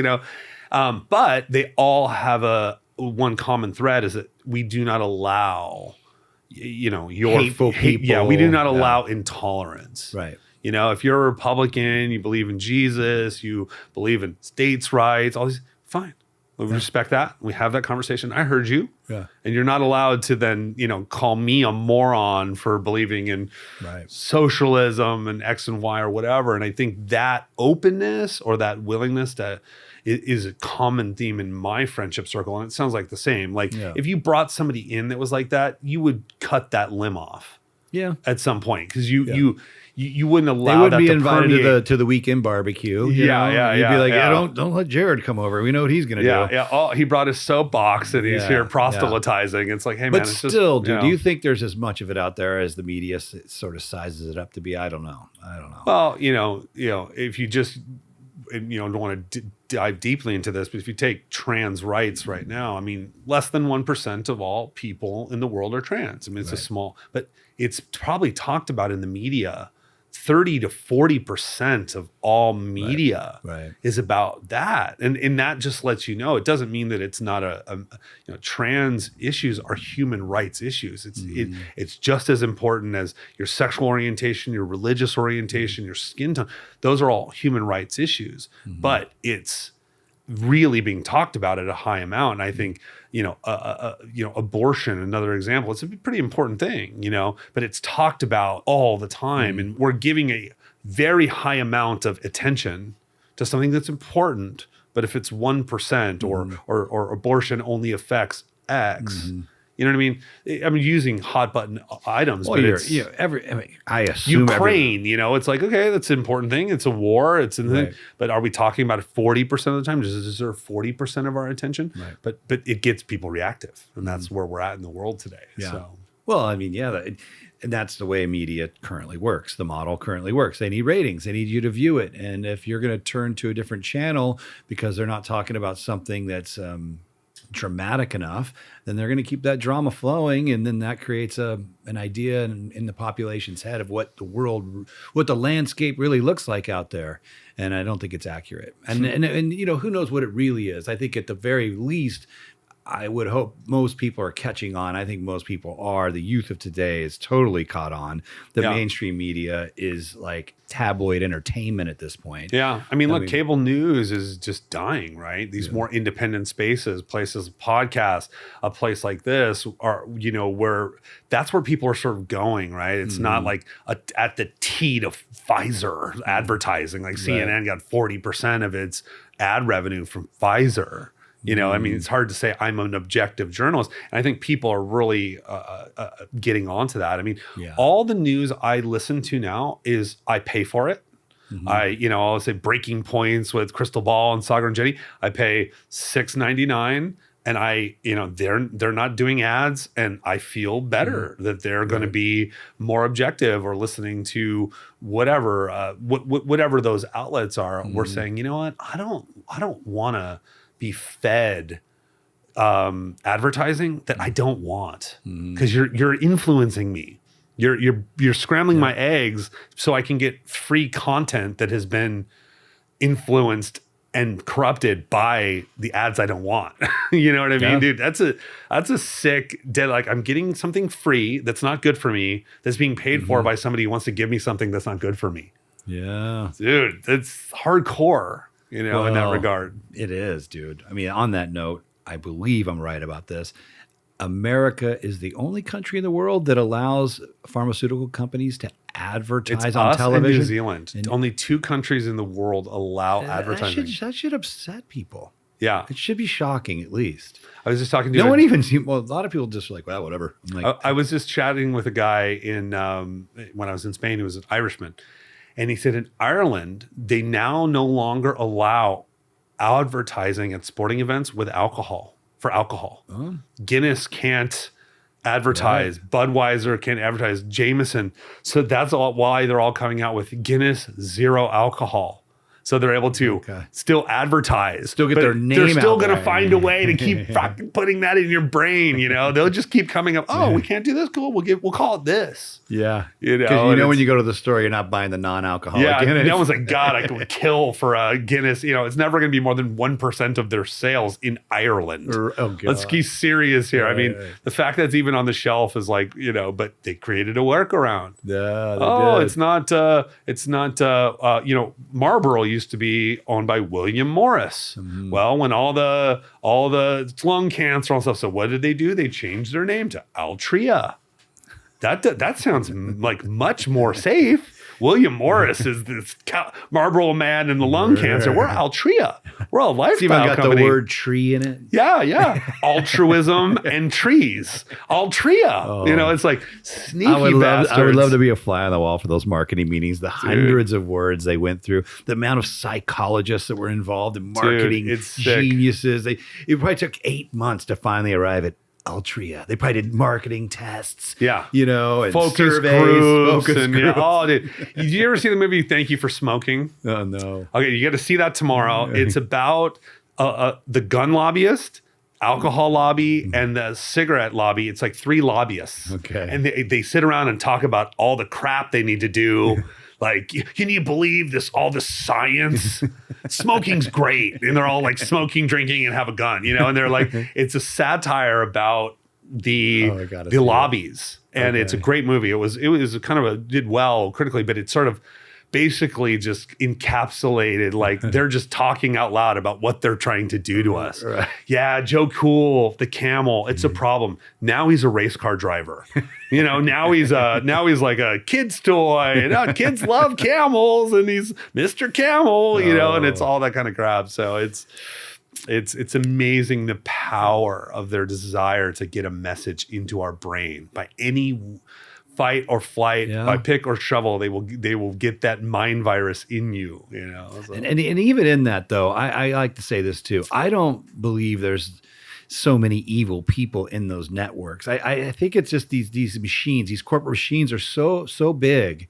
but they all have one common thread, is that we do not allow, your hateful people. Yeah, we do not allow intolerance. Right. If you're a Republican, you believe in Jesus, you believe in states' rights, all these, fine. We respect that. We have that conversation. I heard you. Yeah. And you're not allowed to then, call me a moron for believing in socialism and X and Y or whatever. And I think that openness or that willingness is a common theme in my friendship circle. And it sounds like the same. Like if you brought somebody in that was like that, you would cut that limb off. Yeah. At some point. Because you wouldn't allow they wouldn't that be to invited to the weekend barbecue. You'd be like, don't let Jared come over. We know what he's going to do. Yeah. Oh, he brought his soapbox and he's here proselytizing. It's like, hey, man. But still, do you think there's as much of it out there as the media sort of sizes it up to be? I don't know. Well, if you just, don't want to dive deeply into this, but if you take trans rights right now, I mean, less than 1% of all people in the world are trans. I mean, it's a small, but it's probably talked about in the media 30 to 40% of all media Right. is about that. And that just lets you know, it doesn't mean that it's not trans issues are human rights issues. It's just as important as your sexual orientation, your religious orientation, your skin tone. Those are all human rights issues, but it's really being talked about at a high amount. And I think, abortion, another example, it's a pretty important thing, but it's talked about all the time. And we're giving a very high amount of attention to something that's important. But if it's 1% or abortion only affects X, you know what I mean? I'm using hot button items, but it's I assume Ukraine, it's like, okay, that's an important thing. It's a war. It's an thing. But are we talking about it 40% of the time? Does it deserve 40% of our attention? Right. But it gets people reactive. And that's where we're at in the world today. Yeah. So. Well, I mean, and that's the way media currently works. The model currently works. They need ratings. They need you to view it. And if you're going to turn to a different channel because they're not talking about something that's dramatic enough, then they're going to keep that drama flowing, and then that creates an idea in the population's head of what the landscape really looks like out there. And I don't think it's accurate. And who knows what it really is. I think at the very least, I would hope most people are catching on. I think most people are. The youth of today is totally caught on. The mainstream media is like tabloid entertainment at this point. Yeah. I mean, cable news is just dying, right? These more independent spaces, places, podcasts, a place like this are, where that's where people are sort of going, right? It's not like at the T to Pfizer advertising. Like CNN got 40% of its ad revenue from Pfizer. I mean, it's hard to say I'm an objective journalist. And I think people are really getting onto that. I mean, all the news I listen to now is I pay for it. I'll say Breaking Points with Crystal Ball and Sagar and Jenny. I pay $6.99, and they're not doing ads, and I feel better that they're going to be more objective, or listening to whatever whatever those outlets are. We're saying, you know what, I don't want to be fed advertising that I don't want, because you're influencing me. You're scrambling my eggs so I can get free content that has been influenced and corrupted by the ads I don't want. You know what I mean, dude? That's a sick dead. Like, I'm getting something free that's not good for me, that's being paid for by somebody who wants to give me something that's not good for me. Yeah, dude, that's hardcore. In that regard. It is, dude. I mean, on that note, I believe I'm right about this. America is the only country in the world that allows pharmaceutical companies to advertise on television. And New Zealand. Only 2 countries in the world allow advertising. That should upset people. Yeah. It should be shocking, at least. I was just talking to a lot of people just are like, well, whatever. I'm like, I was just chatting with a guy when I was in Spain who was an Irishman. And he said in Ireland, they now no longer allow advertising at sporting events with alcohol. Oh. Guinness can't advertise. Right. Budweiser can't advertise. Jameson. So that's why they're all coming out with Guinness 0 alcohol. So they're able to still advertise. Still get their name out. They're still going to find a way to keep fucking putting that in your brain, They'll just keep coming up, we can't do this, cool. We'll call it this. Yeah. Because when you go to the store, you're not buying the non-alcoholic Guinness. No one's like, God, I could kill for a Guinness. It's never going to be more than 1% of their sales in Ireland. Let's be serious here. Right, I mean, the fact that it's even on the shelf is like, but they created a workaround. Yeah, it's not, Marlboro used to be owned by William Morris. Well, when all the lung cancer and stuff, so what did they do? They changed their name to Altria. That sounds like much more safe. William Morris is this Marlboro man and the lung cancer. We're Altria. We're a lifestyle got company. The word tree in it. Yeah. Altruism and trees. Altria. It's like sneaky bastards. I would love to be a fly on the wall for those marketing meetings. The hundreds of words they went through. The amount of psychologists that were involved in marketing. It's geniuses. It probably took 8 months to finally arrive at Altria. They probably did marketing tests. Yeah. And focus surveys, groups. Dude. Did you ever see the movie Thank You for Smoking? Oh, no. Okay, you got to see that tomorrow. It's about the gun lobbyist, alcohol lobby, and the cigarette lobby. It's like 3 lobbyists. Okay. And they sit around and talk about all the crap they need to do like, can you believe this, all this science? Smoking's great. And they're all like smoking, drinking, and have a gun, and they're like, it's a satire about the lobbies. And it's a great movie. It was kind of did well critically, but it sort of basically just encapsulated, like, they're just talking out loud about what they're trying to do to us. Right. Yeah, Joe Cool, the camel, it's a problem. Now he's a race car driver. Now he's like a kid's toy. And kids love camels, and he's Mr. Camel, and it's all that kind of crap. So it's amazing the power of their desire to get a message into our brain by any fight or flight, by pick or shovel. They will get that mind virus in you, So. And even in that, though, I like to say this too. I don't believe there's so many evil people in those networks. I think it's just these machines, these corporate machines are so big.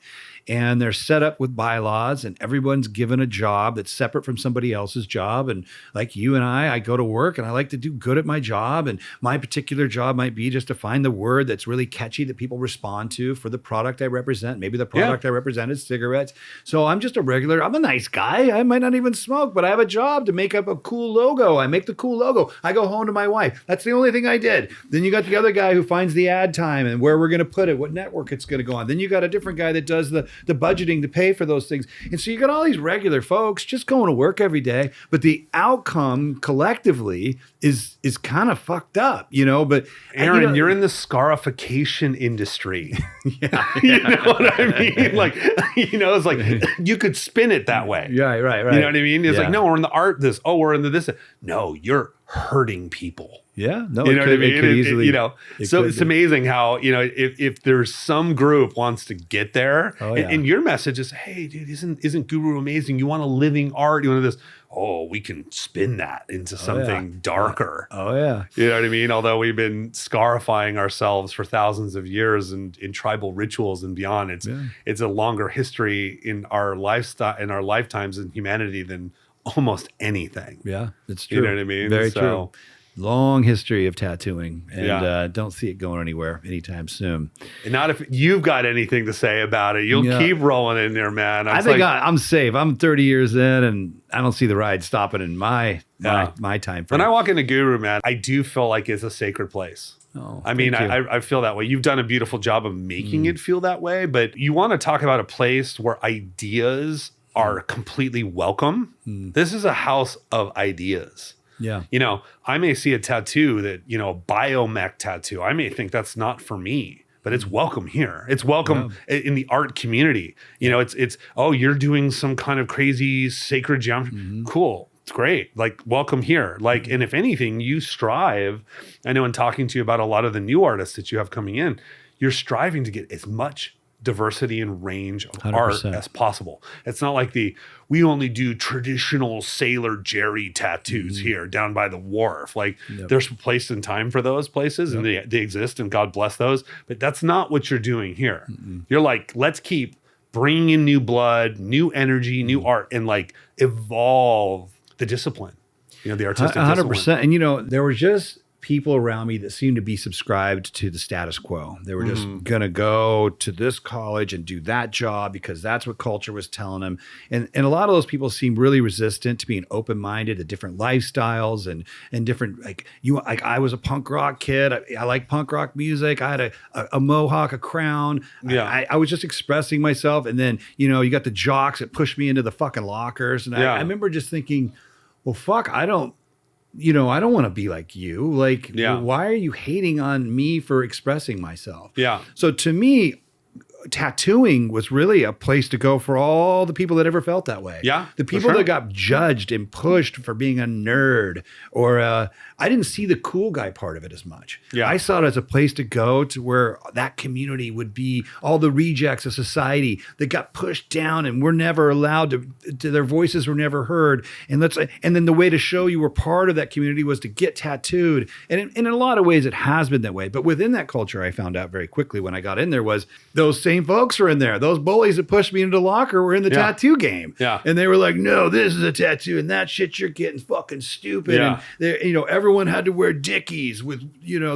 And they're set up with bylaws, and everyone's given a job that's separate from somebody else's job. And like you and I go to work, and I like to do good at my job. And my particular job might be just to find the word that's really catchy that people respond to for the product I represent. Maybe the product I represent is cigarettes. So I'm just I'm a nice guy. I might not even smoke, but I have a job to make up a cool logo. I make the cool logo. I go home to my wife. That's the only thing I did. Then you got the other guy who finds the ad time and where we're going to put it, what network it's going to go on. Then you got a different guy that does the budgeting to pay for those things. And so you got all these regular folks just going to work every day, but the outcome collectively is kind of fucked up, But Aaron, you're in the scarification industry. Yeah. You know what I mean? Like, it's like you could spin it that way. Right. You know what I mean? It's like, no, we're in the art this. Oh, we're into this. No, you're hurting people. Yeah, no, you know what I mean? So it's amazing how, if there's some group wants to get there, and your message is, hey, dude, isn't Guru amazing? You want a living art? You want this? Oh, we can spin that into something darker. Oh, yeah. You know what I mean? Although we've been scarifying ourselves for thousands of years and in tribal rituals and beyond, it's a longer history in our lifestyle, in our lifetimes in humanity than almost anything. Yeah, it's true. You know what I mean? Very true. Long history of tattooing, and don't see it going anywhere anytime soon. And not if you've got anything to say about it. You'll keep rolling in there, man. I think I'm safe. I'm 30 years in, and I don't see the ride stopping in my time frame. When I walk into Guru, man, I do feel like it's a sacred place. Oh, I mean, I feel that way. You've done a beautiful job of making it feel that way, but you want to talk about a place where ideas are completely welcome. This is a house of ideas. Yeah. I may see a tattoo that, biomech tattoo. I may think that's not for me, but it's welcome here. It's welcome in the art community. It's you're doing some kind of crazy sacred geometry. Cool. It's great. Like, welcome here. Like, and if anything, you strive. I know in talking to you about a lot of the new artists that you have coming in, you're striving to get as much diversity and range of 100%. Art as possible. It's not like we only do traditional Sailor Jerry tattoos here down by the wharf. Like, there's a place and time for those places, and they exist, and God bless those. But that's not what you're doing here. You're like, let's keep bringing in new blood, new energy, new art, and like evolve the discipline. The artistic 100%. Discipline. And there were just people around me that seemed to be subscribed to the status quo. They were just going to go to this college and do that job because that's what culture was telling them. And a lot of those people seemed really resistant to being open-minded to different lifestyles and different, I was a punk rock kid. I like punk rock music. I had a mohawk, a crown. Yeah. I was just expressing myself. And then, you got the jocks that pushed me into the fucking lockers. And I remember just thinking, well, fuck, I don't want to be like you. Like, why are you hating on me for expressing myself? Yeah. So to me, tattooing was really a place to go for all the people that ever felt that way. Yeah. The people that got judged and pushed for being a nerd, or I didn't see the cool guy part of it as much. Yeah. I saw it as a place to go to where that community would be all the rejects of society that got pushed down and were never allowed to their voices were never heard. And then the way to show you were part of that community was to get tattooed. And in a lot of ways, it has been that way. But within that culture, I found out very quickly when I got in there was those same same folks are in there. Those bullies that pushed me into the locker were in the tattoo game. Yeah. And they were like, no, this is a tattoo and that shit you're getting fucking stupid. Yeah. And everyone had to wear Dickies with,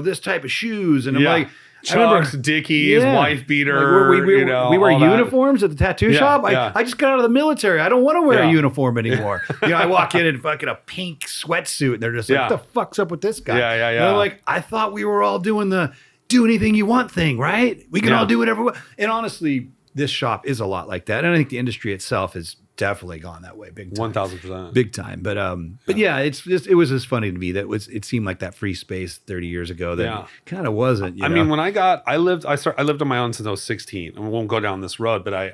this type of shoes. And I'm like, Chucks, Dickies, wife beater. Like we wear all that. uniforms at the tattoo shop. I just got out of the military. I don't want to wear a uniform anymore. I walk in fucking a pink sweatsuit and they're just like, what the fuck's up with this guy? Yeah. And I'm like, I thought we were all doing the do anything you want thing, right? We can all do whatever we want. And honestly, this shop is a lot like that. And I think the industry itself has definitely gone that way big time. 1,000%. Big time. But it was just funny to me that it seemed like that free space 30 years ago that kind of wasn't. I mean, when I lived on my own since I was 16. I won't go down this road, but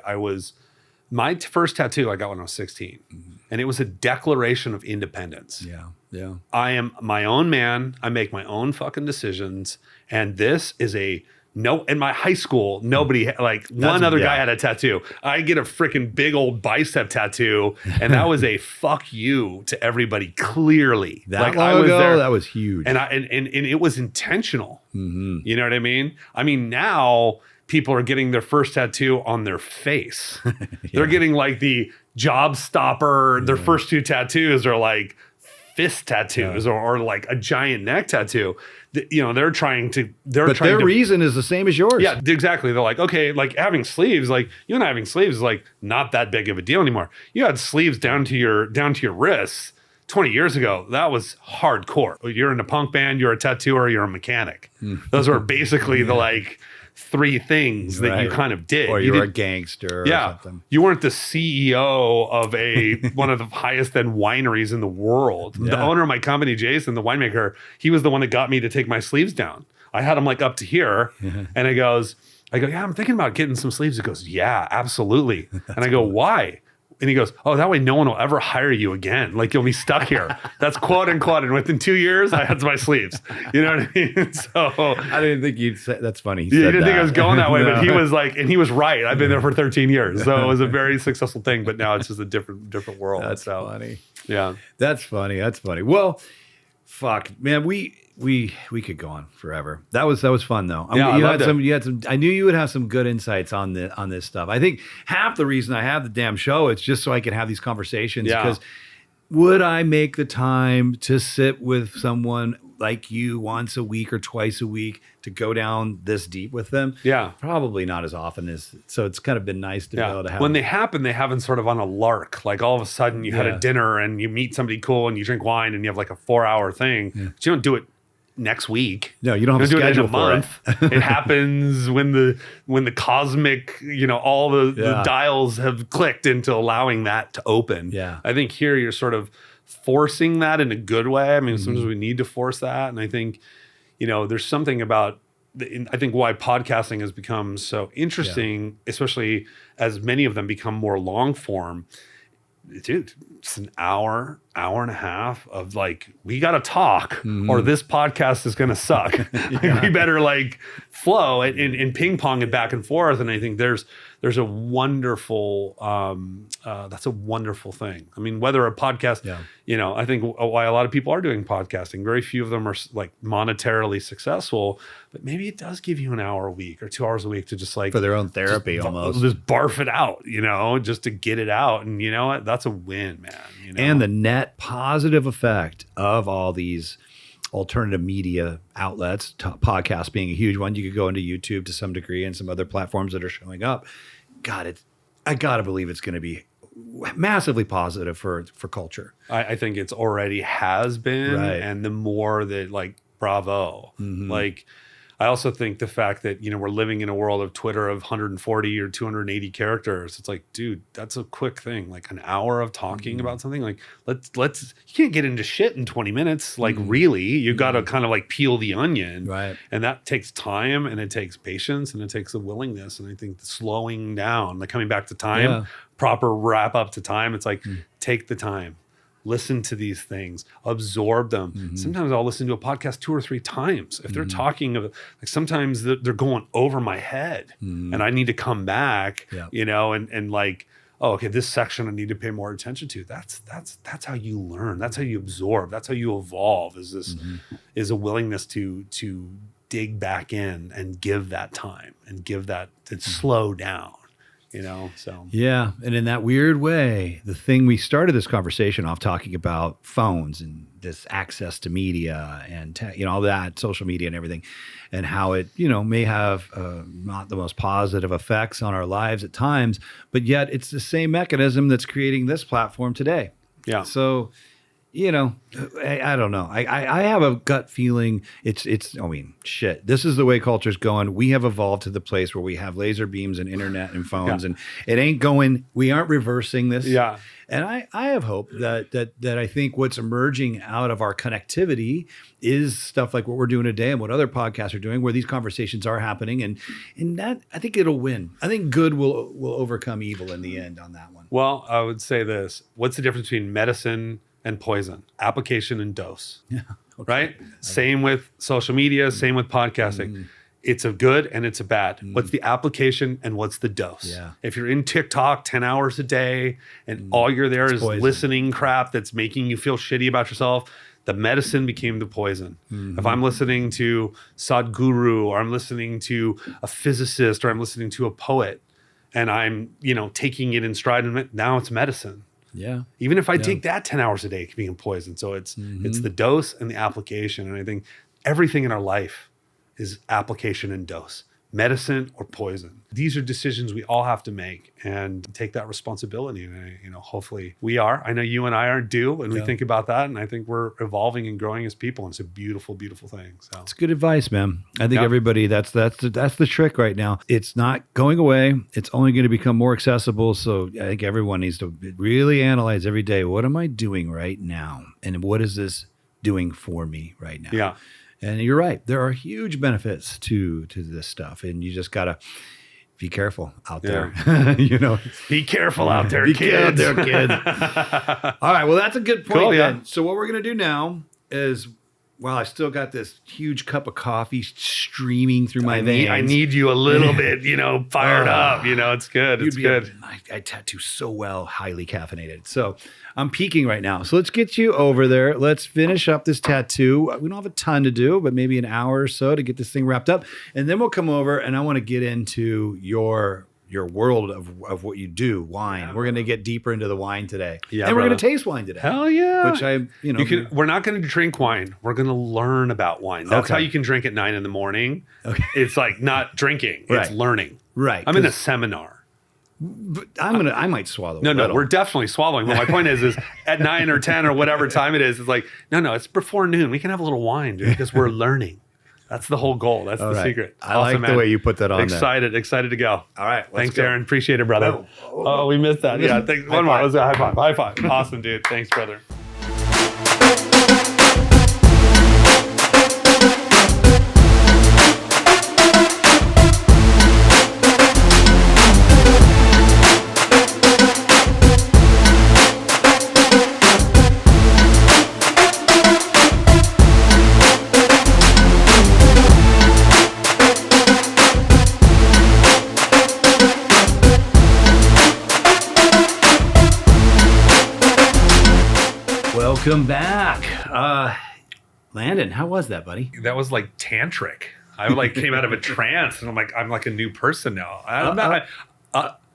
my first tattoo I got when I was 16. Mm-hmm. And it was a declaration of independence. Yeah. I am my own man. I make my own fucking decisions. And this is in my high school, nobody one other guy had a tattoo. I get a freaking big old bicep tattoo, and that was a fuck you to everybody. Clearly, that long ago, that was huge, and it was intentional. Mm-hmm. You know what I mean? I mean, now people are getting their first tattoo on their face. They're getting like the job stopper. Their first two tattoos are like fist tattoos or like a giant neck tattoo. They're trying to. Their reason is the same as yours. Yeah, exactly. They're like, okay, like having sleeves, like you and I having sleeves is like not that big of a deal anymore. You had sleeves down to your wrists 20 years ago. That was hardcore. You're in a punk band, you're a tattooer, you're a mechanic. Those were basically the like three things that you kind of did. Or you were a gangster or something. You weren't the CEO of one of the highest end wineries in the world. The owner of my company, Jason, the winemaker, he was the one that got me to take my sleeves down. I had them like up to here. And I go, yeah, I'm thinking about getting some sleeves. He goes, yeah, absolutely. And I go, why? And he goes, oh, that way no one will ever hire you again. Like you'll be stuck here. That's quote unquote. And within 2 years, I had my sleeves. You know what I mean? So I didn't think you'd say that's funny. You didn't think I was going that way, but he was like, and he was right. I've been there for 13 years. So it was a very successful thing, but now it's just a different world. That's funny. Yeah. That's funny. Well, fuck, man, we could go on forever. That was fun though. I loved it. You had some. I knew you would have some good insights on this stuff. I think half the reason I have the damn show is just so I can have these conversations. Because would I make the time to sit with someone like you once a week or twice a week to go down this deep with them? Yeah, probably not as often as. So it's kind of been nice to be able to have. When they happen sort of on a lark. Like all of a sudden you had a dinner and you meet somebody cool and you drink wine and you have like a 4-hour thing. Yeah. But you don't do it next week. No, you don't have to do schedule it in a month. It happens when the cosmic, all the dials have clicked into allowing that to open. Yeah. I think here you're sort of forcing that in a good way. I mean, sometimes we need to force that. And I think, there's something about, I think why podcasting has become so interesting, especially as many of them become more long form. Dude, it's an hour and a half of like, we got to talk or this podcast is going to suck. We better like flow and ping pong it back and forth. And I think there's a wonderful, that's a wonderful thing. I mean, whether a podcast, I think why a lot of people are doing podcasting, very few of them are like monetarily successful, but maybe it does give you an hour a week or 2 hours a week to just like for their own therapy almost just barf it out, just to get it out. And you know what? That's a win, man. And the net positive effect of all these alternative media outlets, podcasts being a huge one. You could go into YouTube to some degree and some other platforms that are showing up. God, I gotta believe it's going to be massively positive for culture. I think it's already has been, and the more that like bravo, like. I also think the fact that, we're living in a world of Twitter of 140 or 280 characters. It's like, dude, that's a quick thing. Like an hour of talking about something. Like let's you can't get into shit in 20 minutes. Like really, you got to kind of like peel the onion. Right. And that takes time and it takes patience and it takes a willingness. And I think the slowing down, like coming back to time, proper wrap up to time. It's like, take the time. Listen to these things, absorb them. Sometimes I'll listen to a podcast 2 or 3 times. If they're talking of like sometimes they're going over my head and I need to come back, and like, oh, okay, this section I need to pay more attention to. That's how you learn. That's how you absorb. That's how you evolve is a willingness to dig back in and give that time and give that to slow down, so. Yeah. And in that weird way, the thing we started this conversation off talking about phones and this access to media and, all that social media and everything, and how it, may have not the most positive effects on our lives at times, but yet it's the same mechanism that's creating this platform today. Yeah. So, I don't know. I have a gut feeling shit. This is the way culture's going. We have evolved to the place where we have laser beams and internet and phones, and it ain't going. We aren't reversing this. Yeah. And I have hope that I think what's emerging out of our connectivity is stuff like what we're doing today and what other podcasts are doing, where these conversations are happening, and that I think it'll win. I think good will overcome evil in the end on that one. Well, I would say this: what's the difference between medicine and poison? Application and dose. Yeah. Okay. Right? Same with social media, same with podcasting. It's a good and it's a bad. What's the application and what's the dose? Yeah. If you're in TikTok 10 hours a day and all you're there is poison. listening crap that's making you feel shitty about yourself, the medicine became the poison. If I'm listening to Sadhguru, or I'm listening to a physicist, or I'm listening to a poet, and I'm, taking it in stride, and now it's medicine. Yeah. Even if I take that 10 hours a day, it can be poison. So it's the dose and the application. And I think everything in our life is application and dose, medicine or poison. These are decisions we all have to make and take that responsibility. And, hopefully we are. I know you and I are due, and we think about that. And I think we're evolving and growing as people. And it's a beautiful, beautiful thing. So it's good advice, man. I think everybody, that's the trick right now. It's not going away. It's only going to become more accessible. So I think everyone needs to really analyze every day. What am I doing right now? And what is this doing for me right now? Yeah. And you're right. There are huge benefits to this stuff. And you just got to be careful out there. Be careful out there, Be kids. careful out there, kids. All right. Well, that's a good point. Cool, yeah. Then. So what we're going to do now is, I still got this huge cup of coffee streaming through my veins. I need you a little bit, fired up. It's good. It's good. I tattoo so well, highly caffeinated. So I'm peaking right now. So let's get you over there. Let's finish up this tattoo. We don't have a ton to do, but maybe an hour or so to get this thing wrapped up. And then we'll come over and I want to get into your world of what you do, wine. Yeah, we're going to get deeper into the wine today. Yeah, and we're going to taste wine today. Hell yeah. Which we're not going to drink wine. We're going to learn about wine. That's how you can drink at 9 a.m. Okay. It's like not drinking. It's learning. Right. I'm in a seminar. But I might swallow. No, we're definitely swallowing. But my point is at 9 or 10 or whatever time it is, it's like, no, it's before noon. We can have a little wine, dude, because we're learning. That's the whole goal. That's the secret. I like the way you put that on Excited to go. All right. Thanks, Aaron. Appreciate it, brother. Oh, we missed that. Yeah, thanks. One more. Let's do a high five. High five. Awesome, dude. Thanks, brother. Welcome back. Landon, how was that, buddy? That was like tantric. I came out of a trance and I'm like a new person now. I'm not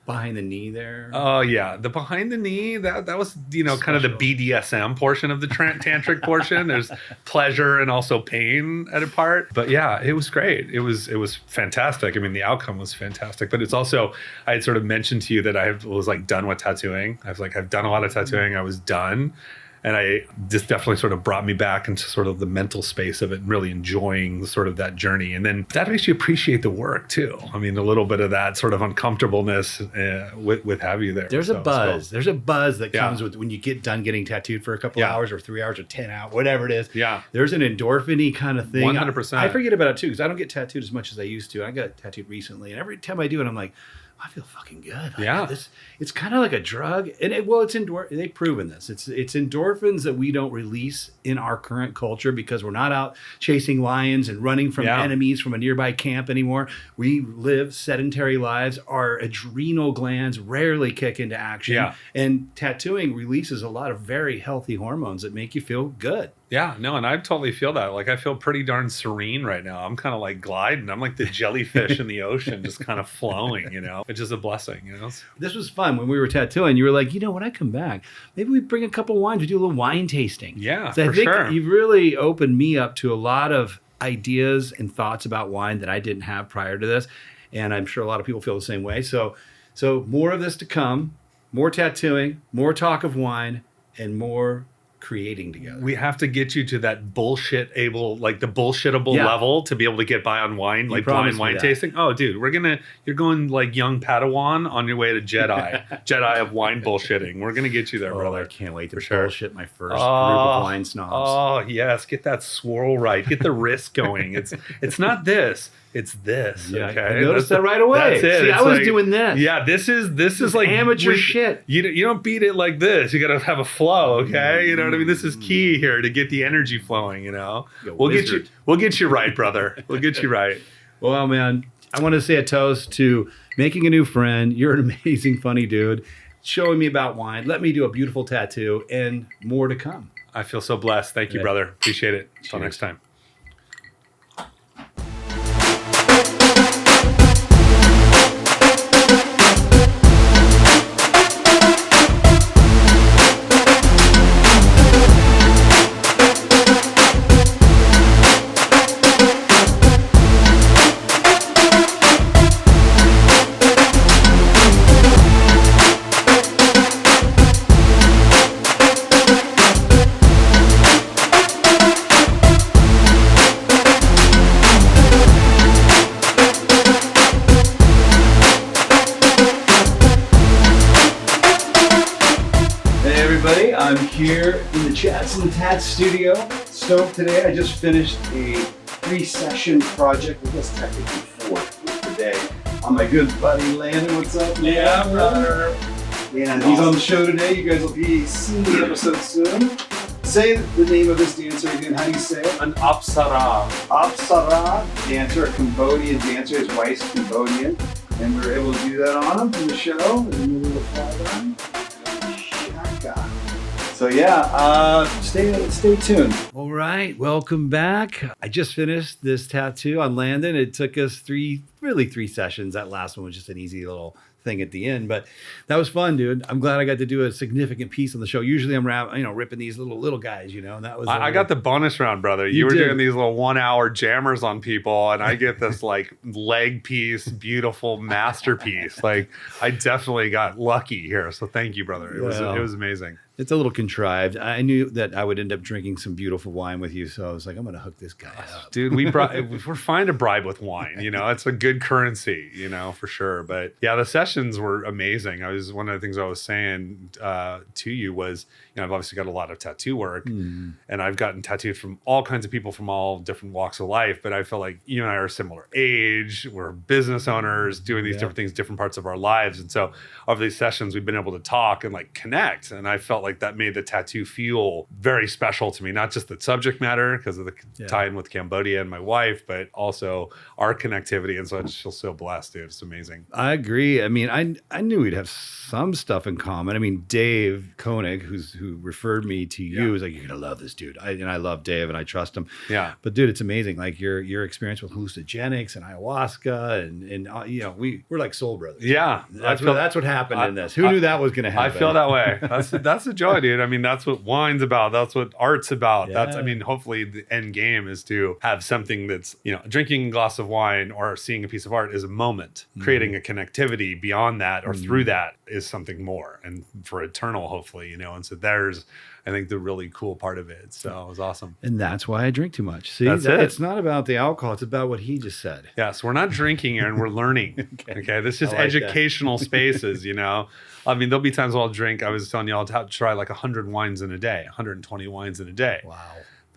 behind the knee there. Oh yeah. The behind the knee, that was, kind of the BDSM portion of the tantric portion. There's pleasure and also pain at a part. But yeah, it was great. It was fantastic. I mean, the outcome was fantastic, but it's also, I had sort of mentioned to you that I was like done with tattooing. I've done a lot of tattooing. I was done. And this definitely sort of brought me back into sort of the mental space of it and really enjoying sort of that journey. And then that makes you appreciate the work too. I mean, a little bit of that sort of uncomfortableness with have you there. There's a buzz. Cool. There's a buzz that comes with when you get done getting tattooed for a couple hours or 3 hours or 10 hours, whatever it is. Yeah. There's an endorphin-y kind of thing. 100%. I forget about it too because I don't get tattooed as much as I used to. I got tattooed recently. And every time I do it, I'm like, I feel fucking good. It's kind of like a drug, and they've proven this. It's endorphins that we don't release in our current culture because we're not out chasing lions and running from enemies from a nearby camp anymore. We live sedentary lives. Our adrenal glands rarely kick into action, and tattooing releases a lot of very healthy hormones that make you feel good. Yeah, no, and I totally feel that. Like, I feel pretty darn serene right now. I'm kind of like gliding. I'm like the jellyfish in the ocean, just kind of flowing, which is a blessing, This was fun when we were tattooing. You were like, when I come back, maybe we bring a couple of wines. We do a little wine tasting. Yeah, So I for think sure. you've really opened me up to a lot of ideas and thoughts about wine that I didn't have prior to this. And I'm sure a lot of people feel the same way. So more of this to come, more tattooing, more talk of wine, and more creating together. We have to get you to that the bullshittable Yeah. level to be able to get by on wine, like promised blind me wine that. tasting. Oh, dude, you're going like young Padawan on your way to Jedi, Jedi of wine bullshitting. We're going to get you there, brother. I can't wait to For sure. bullshit my first group of wine snobs. Oh, yes. Get that swirl right. Get the wrist going. It's not this. It's this. Yeah, okay. I noticed that right away. That's it. See, It's I was like- doing this. Yeah, this is like amateur shit. You don't beat it like this. You got to have a flow. Okay, you know what I mean. This is key here to get the energy flowing. We'll wizard. get you right, brother. We'll get you right. Well, man, I want to say a toast to making a new friend. You're an amazing, funny dude. Showing me about wine. Let me do a beautiful tattoo and more to come. I feel so blessed. Thank you, Yeah. brother. Appreciate it. Until Cheers. next time. Hey everybody, I'm here in the Chats and Tats studio. Stoked today. I just finished a 3-session project. I guess technically 4 today. On my good buddy Landon. What's up? Yeah, brother. And he's on the show today. You guys will be seeing the episode soon. Say the name of this dancer again. How do you say it? An apsara. Apsara dancer, a Cambodian dancer. His wife's Cambodian. And we were able to do that on him from the show. And a little fly Shaka. So yeah, stay tuned. All right, welcome back. I just finished this tattoo on Landon. It took us 3 sessions. That last one was just an easy little thing at the end, but that was fun, dude. I'm glad I got to do a significant piece on the show. Usually I'm ripping these little guys, and that was I got the bonus round, brother. You You were did. doing these little 1-hour jammers on people, and I get this like leg piece, beautiful masterpiece. Like I definitely got lucky here. So thank you, brother. It Well. was amazing. It's a little contrived. I knew that I would end up drinking some beautiful wine with you, so I was like, I'm going to hook this guy up. Dude, we're fine to bribe with wine, it's a good currency, for sure. But yeah, the sessions were amazing. One of the things I was saying to you was, I've obviously got a lot of tattoo work and I've gotten tattooed from all kinds of people from all different walks of life. But I feel like you and I are similar age. We're business owners doing these different things, different parts of our lives. And so over these sessions, we've been able to talk and like connect. And I felt like that made the tattoo feel very special to me, not just the subject matter because of the tie-in with Cambodia and my wife, but also our connectivity. And so I just feel so blessed, dude. It's amazing. I agree. I mean, I knew we'd have some stuff in common. I mean, Dave Koenig, who referred me to you, was like, "You're gonna love this dude." I love Dave and I trust him. Yeah. But dude, it's amazing. Like your experience with hallucinogenics and ayahuasca and we're like soul brothers. Yeah. That's what happened in this. Who knew that was gonna happen? I feel that way. That's the joy, dude. I mean, that's what wine's about. That's what art's about. Yeah. Hopefully the end game is to have something that's, drinking a glass of wine or seeing a piece of art is a moment. Creating a connectivity beyond that or through that is something more and for eternal, hopefully, and so there's, I think, the really cool part of it. So it was awesome. And that's why I drink too much. See, That's it. It's not about the alcohol. It's about what he just said. Yes, we're not drinking, Aaron. We're learning. Okay. This is I like that. educational spaces, I mean, there'll be times I'll drink. I was telling y'all to try like 100 wines in a day, 120 wines in a day. Wow.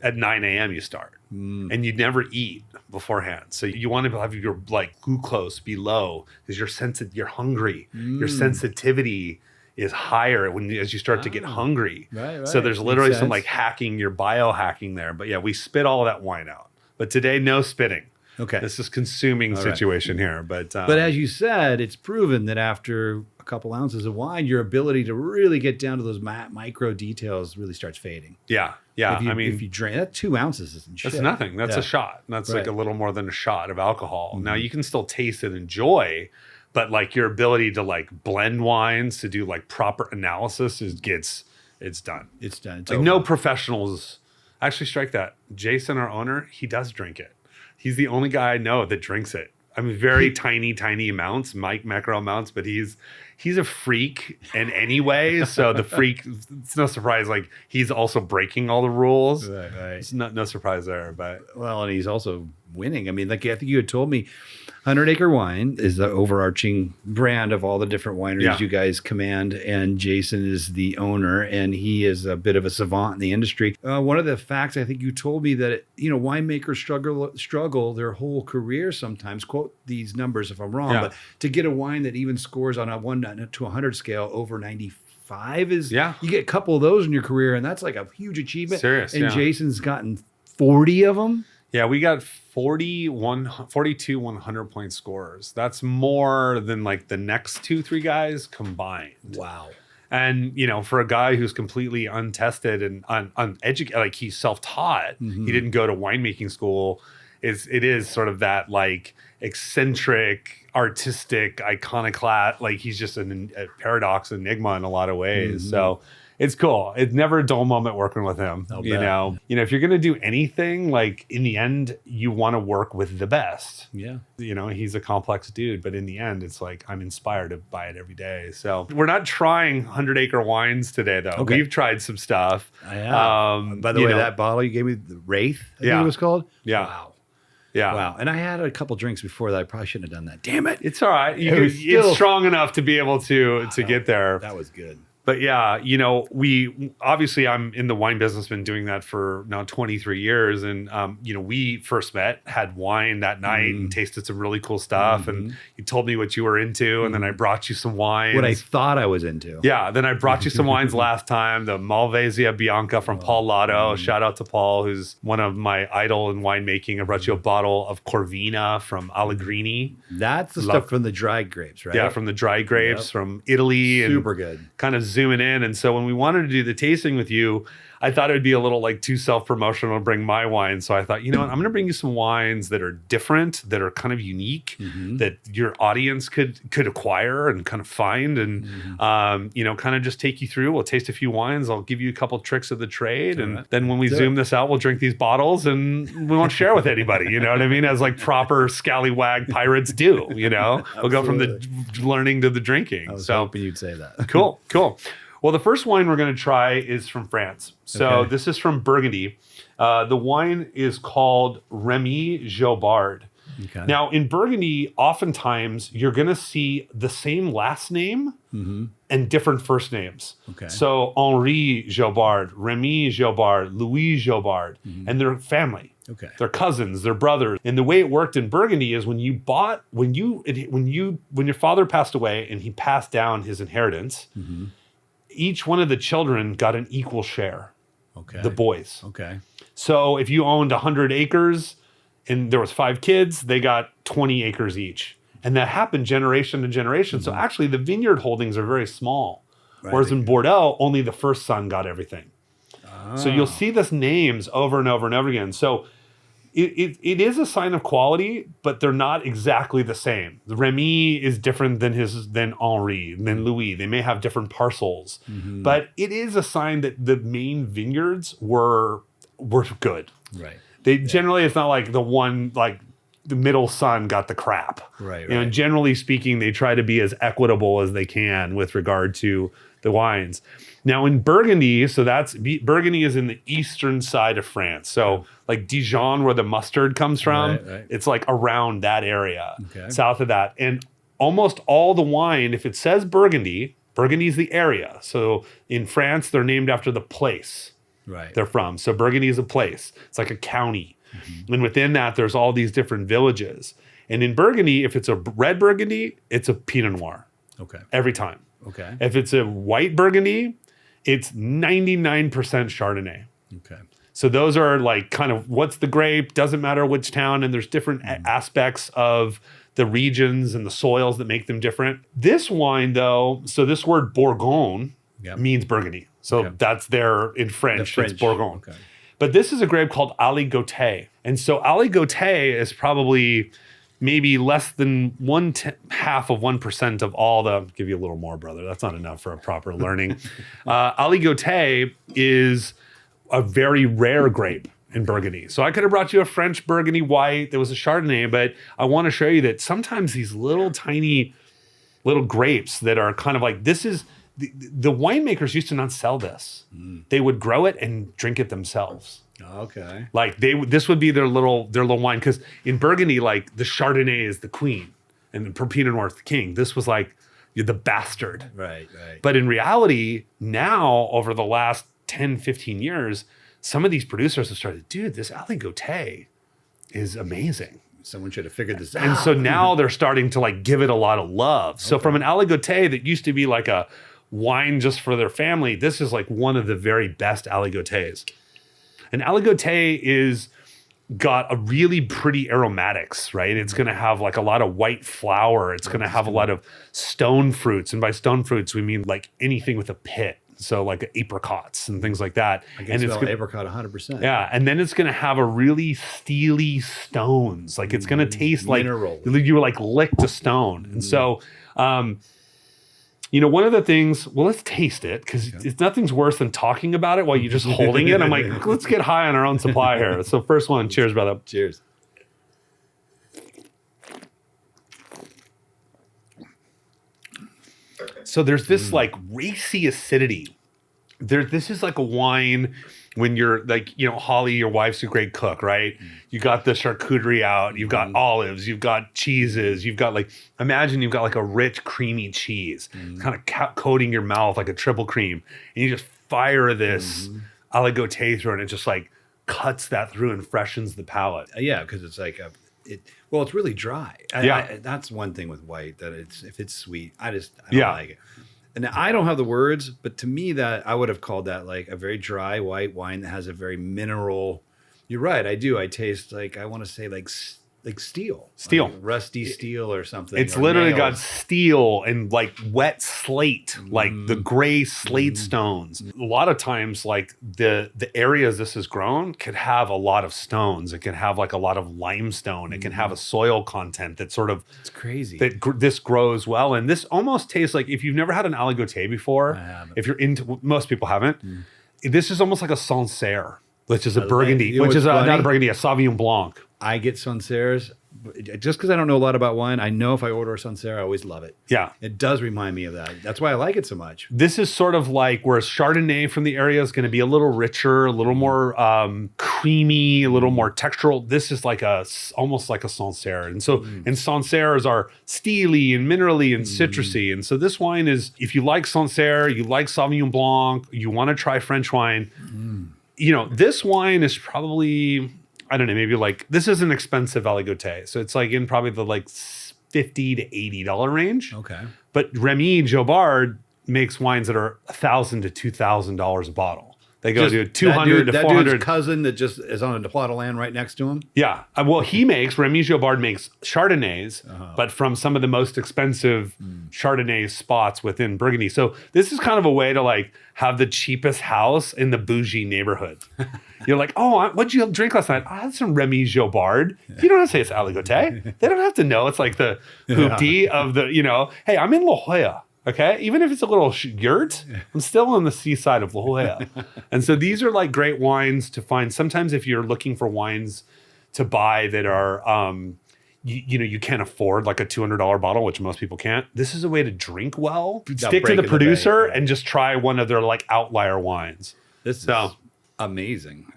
At 9 a.m. you start. And you never eat beforehand. So you want to have your like glucose be low because you're hungry. Your sensitivity is higher as you start to get hungry. Right. So there's Makes literally some sense. like hacking, your biohacking there. But yeah, we spit all that wine out. But today, no spitting. Okay. This is consuming All right. situation here. But as you said, it's proven that after a couple ounces of wine, your ability to really get down to those micro details really starts fading. yeah. If you drink that 2 ounces isn't shit. That's nothing. That's Yeah. a shot. That's like Right. a little more than a shot of alcohol. Now you can still taste and enjoy, but like your ability to like blend wines to do like proper analysis it's done. It's done. It's Like over. no professionals actually strike that. Jason, our owner, he does drink it. He's the only guy I know that drinks it. I mean, very tiny amounts, macro amounts, but he's a freak in any way. So the freak, it's no surprise. Like he's also breaking all the rules. Right. It's no surprise there, but Well, and he's also winning. I mean, like I think you had told me 100 Acre Wine is the overarching brand of all the different wineries Yeah. you guys command. And Jason is the owner, and he is a bit of a savant in the industry. One of the facts I think you told me that, winemakers struggle their whole career sometimes, quote these numbers if I'm wrong, Yeah. but to get a wine that even scores on a 1 to 100 scale over 95 is, Yeah. you get a couple of those in your career, and that's like a huge achievement. Serious, And yeah. Jason's gotten 40 of them. yeah, we got 42 100-point scorers. That's more than like the next 2-3 guys combined. Wow. And for a guy who's completely untested and uneducated, like he's self-taught, he didn't go to winemaking school. It is sort of that like eccentric, artistic, iconoclast. Like he's just a paradox, enigma in a lot of ways. So it's cool. It's never a dull moment working with him. I'll You bet. know, if you're gonna do anything, like in the end, you want to work with the best. Yeah. He's a complex dude, but in the end, it's like I'm inspired by it every day. So we're not trying 100 Acre Wines today, though. Okay. We've tried some stuff. I have. By the way, you know, that bottle you gave me, the Wraith, I think Yeah. it was called. Yeah. Wow. yeah, Wow. And I had a couple drinks before that. I probably shouldn't have done that. Damn it. it's all right. It was still- It's strong enough to be able to get there. That was good. But yeah, we obviously I'm in the wine business, been doing that for now 23 years. And, we first met, had wine that night and tasted some really cool stuff. And you told me what you were into. And then I brought you some wines. What I thought I was into. Yeah, then I brought you some wines last time. The Malvasia Bianca from Paul Lotto. Shout out to Paul, who's one of my idol in winemaking. I brought you a bottle of Corvina from Allegrini. That's the Love- stuff from the dried grapes, right? Yeah, from the dry grapes Yep. from Italy. And Super good. kind of zooming in. And so when we wanted to do the tasting with you, I thought it would be a little like too self-promotional to bring my wine. So I thought, you know what, I'm going to bring you some wines that are different, that are kind of unique, that your audience could acquire and kind of find and, kind of just take you through. We'll taste a few wines. I'll give you a couple tricks of the trade. And right. then when we Do zoom it. this out, we'll drink these bottles and we won't share with anybody. You know what I mean? As like proper scallywag pirates do, We'll go from the learning to the drinking. I was So hoping you'd say that. cool. Well, the first wine we're going to try is from France. So Okay. this is from Burgundy. The wine is called Remy Jobard. Okay. Now, in Burgundy, oftentimes you're going to see the same last name and different first names. Okay. So Henri Jobard, Remy Jobard, Louis Jobard, and they're family. Okay. They're cousins, they're brothers. And the way it worked in Burgundy is when your father passed away and he passed down his inheritance, each one of the children got an equal share, Okay. the boys. Okay. So if you owned 100 acres and there was 5 kids, they got 20 acres each. And that happened generation to generation. So actually the vineyard holdings are very small. Right. Whereas in Bordeaux, only the first son got everything. So you'll see this names over and over and over again. So it is a sign of quality, but they're not exactly the same. Remy is different than Henri, than Louis. They may have different parcels, but it is a sign that the main vineyards were good. Right. They generally, it's not like the middle son got the crap. Right, You know, right. generally speaking, they try to be as equitable as they can with regard to the wines. Now in Burgundy, Burgundy is in the eastern side of France. So like Dijon, where the mustard comes from, Right. it's like around that area, Okay. south of that. And almost all the wine, if it says Burgundy, Burgundy is the area. So in France, they're named after the place Right. they're from. So Burgundy is a place. It's like a county. And within that, there's all these different villages. And in Burgundy, if it's a red Burgundy, it's a Pinot Noir Okay. every time. Okay. If it's a white Burgundy, it's 99% Chardonnay. Okay. So those are like kind of what's the grape, doesn't matter which town, and there's different aspects of the regions and the soils that make them different. This wine though, so this word Bourgogne means Burgundy. So that's there in French, it's Bourgogne. Okay. But this is a grape called Aligotay. And so Aligotay is probably maybe less than half of 1% of all the, I'll give you a little more, brother. That's not enough for a proper learning. Aligotay is a very rare grape in Burgundy. So I could have brought you a French Burgundy white. There was a Chardonnay, but I want to show you that sometimes these little tiny little grapes that are kind of like, this is, the winemakers used to not sell this. They would grow it and drink it themselves. Okay. Like this would be their little wine. Because in Burgundy, like the Chardonnay is the queen and the Pinot Noir is the king. This was like the bastard. Right. But in reality, now over the last 10, 15 years, some of these producers have started, dude, this Aligotay is amazing. Someone should have figured this out. And so now they're starting to like give it a lot of love. So from an Aligotay that used to be like a wine just for their family, this is like one of the very best Aligotays. And Aligotay is got a really pretty aromatics, right? It's going to have like a lot of white flower. It's going to have a lot of stone fruits. And by stone fruits, we mean like anything with a pit. So like apricots and things like that. I can smell apricot 100%. Yeah. And then it's going to have a really steely stones. Like it's going to taste like you were like licked a stone. And so, you know, one of the things, well, let's taste it because it's nothing's worse than talking about it while you're just holding it. I'm like, let's get high on our own supply here. So first one, cheers, brother. Cheers. So there's this like racy acidity. This is like a wine when you're like, you know, Holly, your wife's a great cook, right? You got the charcuterie out, you've got olives, you've got cheeses, you've got like, imagine you've got like a rich, creamy cheese, kind of coating your mouth like a triple cream. And you just fire this Aligotay through and it just like cuts that through and freshens the palate. Yeah, because it's like, it's really dry. That's one thing with white, that if it's sweet, I don't like it. And I don't have the words, but to me that I would have called that like a very dry white wine that has a very mineral. You're right, I do. I taste like, I want to say like steel. Steel. Like rusty steel or something. It's literally got steel and like wet slate, like the gray slate stones. A lot of times like the areas this is grown could have a lot of stones. It can have like a lot of limestone. It can have a soil content that sort of... It's crazy. This grows well. And this almost tastes like, if you've never had an Aligotay before, if you're into... Most people haven't. This is almost like a Sancerre, which is a Burgundy, which is not a Burgundy, a Sauvignon Blanc. I get Sancerres, just because I don't know a lot about wine. I know if I order a Sancerre, I always love it. Yeah. It does remind me of that. That's why I like it so much. This is sort of like, whereas Chardonnay from the area is going to be a little richer, a little more creamy, a little more textural. This is like almost like a Sancerre. And so, and Sancerres are steely and minerally and citrusy. And so this wine is, if you like Sancerre, you like Sauvignon Blanc, you want to try French wine, you know, this wine is probably... I don't know, maybe like, this is an expensive Aligotay. So it's like in probably the like $50 to $80 range. Okay. But Remy Jobard makes wines that are $1,000 to $2,000 a bottle. They go to 200 to 400. That dude's cousin that just is on a plot of land right next to him? Yeah. Well, Remy Jobard makes Chardonnays, but from some of the most expensive Chardonnay spots within Burgundy. So this is kind of a way to like have the cheapest house in the bougie neighborhood. You're like, oh, what'd you drink last night? I had some Remy Jobard. You don't have to say it's Aligotay. They don't have to know. It's like the hoopty of the, you know, hey, I'm in La Jolla. Okay, even if it's a little yurt, I'm still on the seaside of La Jolla. And so these are like great wines to find. Sometimes if you're looking for wines to buy that are, you know, you can't afford like a $200 bottle, which most people can't. This is a way to drink well. Stick to the producer and just try one of their like outlier wines. This is amazing.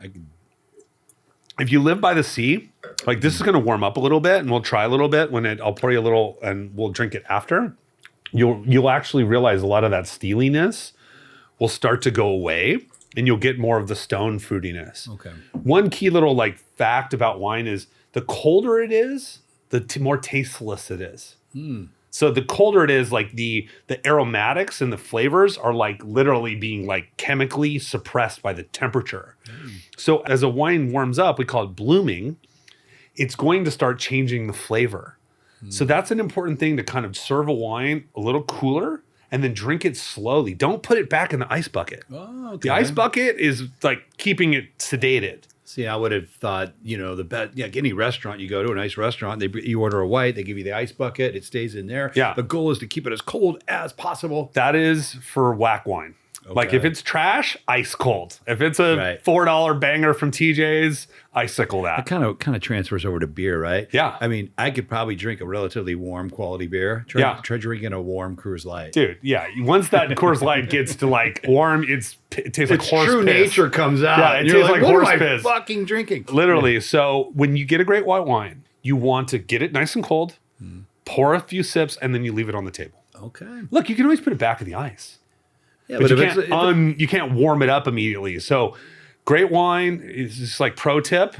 If you live by the sea, like this is going to warm up a little bit, and we'll try a little bit I'll pour you a little, and we'll drink it after. You'll actually realize a lot of that steeliness will start to go away, and you'll get more of the stone fruitiness. Okay. One key little like fact about wine is the colder it is, the more tasteless it is. So the colder it is, like the aromatics and the flavors are like literally being like chemically suppressed by the temperature. So as a wine warms up, we call it blooming. It's going to start changing the flavor. So that's an important thing, to kind of serve a wine a little cooler and then drink it slowly. Don't put it back in the ice bucket. Oh, okay. The ice bucket is like keeping it sedated. See, I would have thought, any restaurant you go to, a nice restaurant, you order a white, they give you the ice bucket, it stays in there. Yeah. The goal is to keep it as cold as possible. That is for whack wine. Like if it's trash, ice cold. If it's a Right. $4 banger from TJ's, icicle that. It kind of transfers over to beer, right? Yeah. I mean, I could probably drink a relatively warm quality beer. Try drinking a warm Coors Light. Dude, yeah. Once that Coors Light gets to like warm, it tastes like Its horse true piss. nature comes out. Yeah, it and you're tastes like what horse am I piss. fucking drinking? Literally. So when you get a great white wine, you want to get it nice and cold, pour a few sips, and then you leave it on the table. Okay. Look, you can always put it back in the ice. Yeah, But if you can't warm it up immediately. So great wine is just like pro tip.